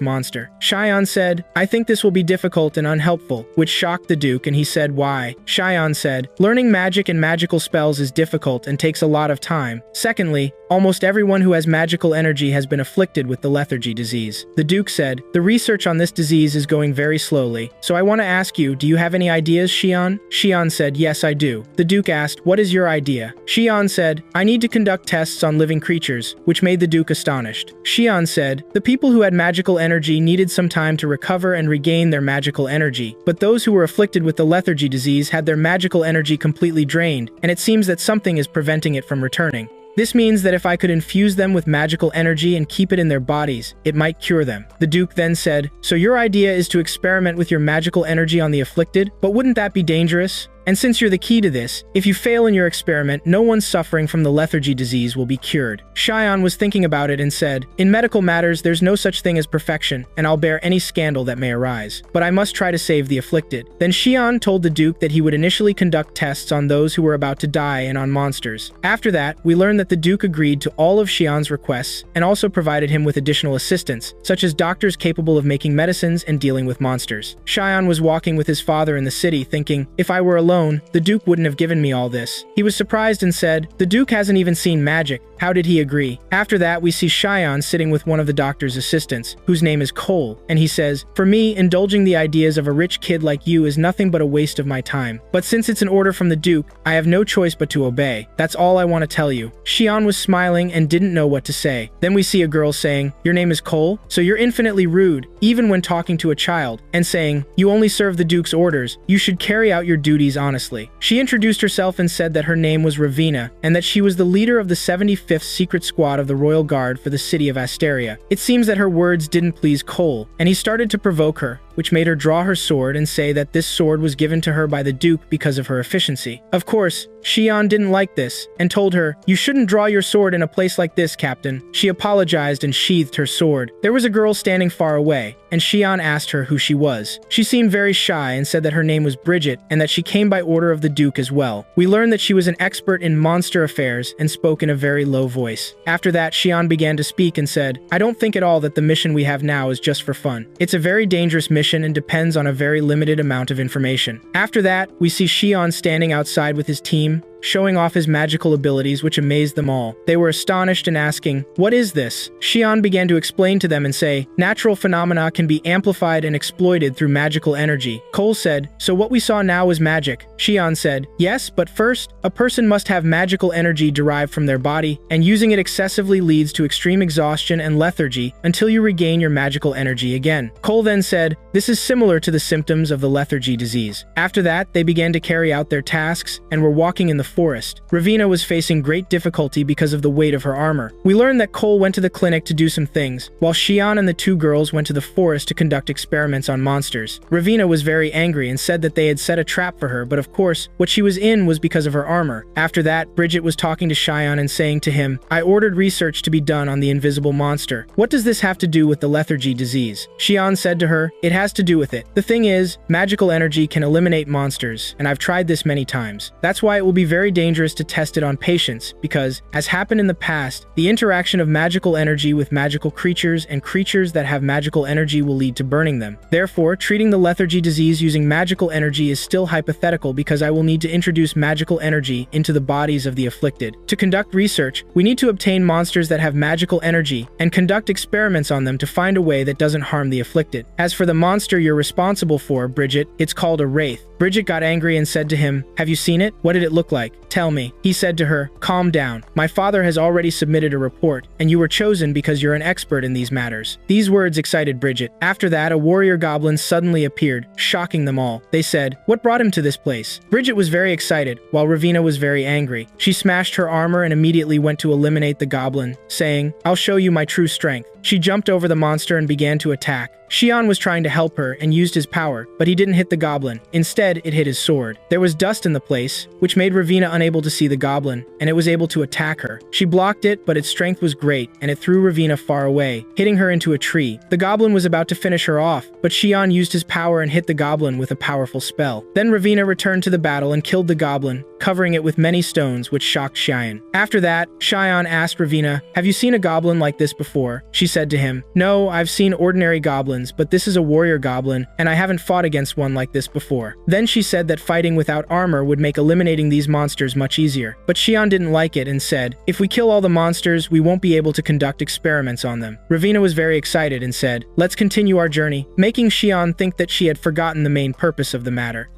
monster." Xian said, "I think this will be difficult and unhelpful," which shocked the Duke, and he said, "Why?" Xian said, "Learning magic and magical spells is difficult and takes a lot of time. Secondly, almost everyone who has magical energy has been afflicted with the lethargy disease." The Duke said, "The research on this disease is going very slowly, so I want to ask you, do you have any ideas, Xian?" Xian said, "Yes, I do." The Duke asked, "What is your idea?" Xian said, "I need to conduct tests on living creatures," which made the Duke astonished. Xian said, "The people who had magical energy needed some time to recover and regain their magical energy, but those who were afflicted with the lethargy disease had their magical energy completely drained, and it seems that something is preventing it from returning. This means that if I could infuse them with magical energy and keep it in their bodies, it might cure them." The Duke then said, "So your idea is to experiment with your magical energy on the afflicted? But wouldn't that be dangerous? And since you're the key to this, if you fail in your experiment, no one suffering from the lethargy disease will be cured." Xian was thinking about it and said, "In medical matters, there's no such thing as perfection, and I'll bear any scandal that may arise. But I must try to save the afflicted." Then Xian told the Duke that he would initially conduct tests on those who were about to die and on monsters. After that, we learned that the Duke agreed to all of Xian's requests and also provided him with additional assistance, such as doctors capable of making medicines and dealing with monsters. Xian was walking with his father in the city thinking, "If I were alone alone, the Duke wouldn't have given me all this. He was surprised and said, the Duke hasn't even seen magic. How did he agree? After that, we see Cheyenne sitting with one of the doctor's assistants, whose name is Cole, and he says, for me, indulging the ideas of a rich kid like you is nothing but a waste of my time. But since it's an order from the Duke, I have no choice but to obey. That's all I want to tell you. Cheyenne was smiling and didn't know what to say. Then we see a girl saying, your name is Cole? So you're infinitely rude, even when talking to a child, and saying, you only serve the Duke's orders. You should carry out your duties honestly. She introduced herself and said that her name was Ravina, and that she was the leader of the 75th Secret Squad of the Royal Guard for the city of Asteria. It seems that her words didn't please Cole, and he started to provoke her, which made her draw her sword and say that this sword was given to her by the Duke because of her efficiency. Of course, Cheyenne didn't like this, and told her, you shouldn't draw your sword in a place like this, Captain. She apologized and sheathed her sword. There was a girl standing far away, and Cheyenne asked her who she was. She seemed very shy and said that her name was Bridget, and that she came by order of the Duke as well. We learned that she was an expert in monster affairs and spoke in a very low voice. After that, Cheyenne began to speak and said, I don't think at all that the mission we have now is just for fun. It's a very dangerous mission and depends on a very limited amount of information. After that, we see Cheyenne standing outside with his team, showing off his magical abilities, which amazed them all. They were astonished and asking, what is this? Cheyenne began to explain to them and say, natural phenomena can be amplified and exploited through magical energy. Cole said, so what we saw now is magic. Cheyenne said, yes, but first, a person must have magical energy derived from their body, and using it excessively leads to extreme exhaustion and lethargy until you regain your magical energy again. Cole then said, this is similar to the symptoms of the lethargy disease. After that, they began to carry out their tasks and were walking in the forest. Ravina was facing great difficulty because of the weight of her armor. We learned that Cole went to the clinic to do some things, while Cheyenne and the two girls went to the forest to conduct experiments on monsters. Ravina was very angry and said that they had set a trap for her, but of course, what she was in was because of her armor. After that, Bridget was talking to Cheyenne and saying to him, I ordered research to be done on the invisible monster. What does this have to do with the lethargy disease? Cheyenne said to her, it has to do with it. The thing is, magical energy can eliminate monsters, and I've tried this many times. That's why it will be very dangerous to test it on patients, because, as happened in the past, the interaction of magical energy with magical creatures and creatures that have magical energy will lead to burning them. Therefore, treating the lethargy disease using magical energy is still hypothetical because I will need to introduce magical energy into the bodies of the afflicted. To conduct research, we need to obtain monsters that have magical energy and conduct experiments on them to find a way that doesn't harm the afflicted. As for the monster you're responsible for, Bridget, it's called a wraith. Bridget got angry and said to him, have you seen it? What did it look like? Tell me. He said to her, calm down. My father has already submitted a report, and you were chosen because you're an expert in these matters. These words excited Bridget. After that, a warrior goblin suddenly appeared, shocking them all. They said, what brought him to this place? Bridget was very excited, while Ravina was very angry. She smashed her armor and immediately went to eliminate the goblin, saying, I'll show you my true strength. She jumped over the monster and began to attack. Cheyenne was trying to help her and used his power, but he didn't hit the goblin. Instead, it hit his sword. There was dust in the place, which made Ravina unable to see the goblin, and it was able to attack her. She blocked it, but its strength was great, and it threw Ravina far away, hitting her into a tree. The goblin was about to finish her off, but Cheyenne used his power and hit the goblin with a powerful spell. Then Ravina returned to the battle and killed the goblin, covering it with many stones, which shocked Cheyenne. After that, Cheyenne asked Ravina, have you seen a goblin like this before? She said to him, no, I've seen ordinary goblins, but this is a warrior goblin, and I haven't fought against one like this before. Then she said that fighting without armor would make eliminating these monsters much easier. But Cheyenne didn't like it and said, if we kill all the monsters, we won't be able to conduct experiments on them. Ravina was very excited and said, let's continue our journey, making Cheyenne think that she had forgotten the main purpose of the matter.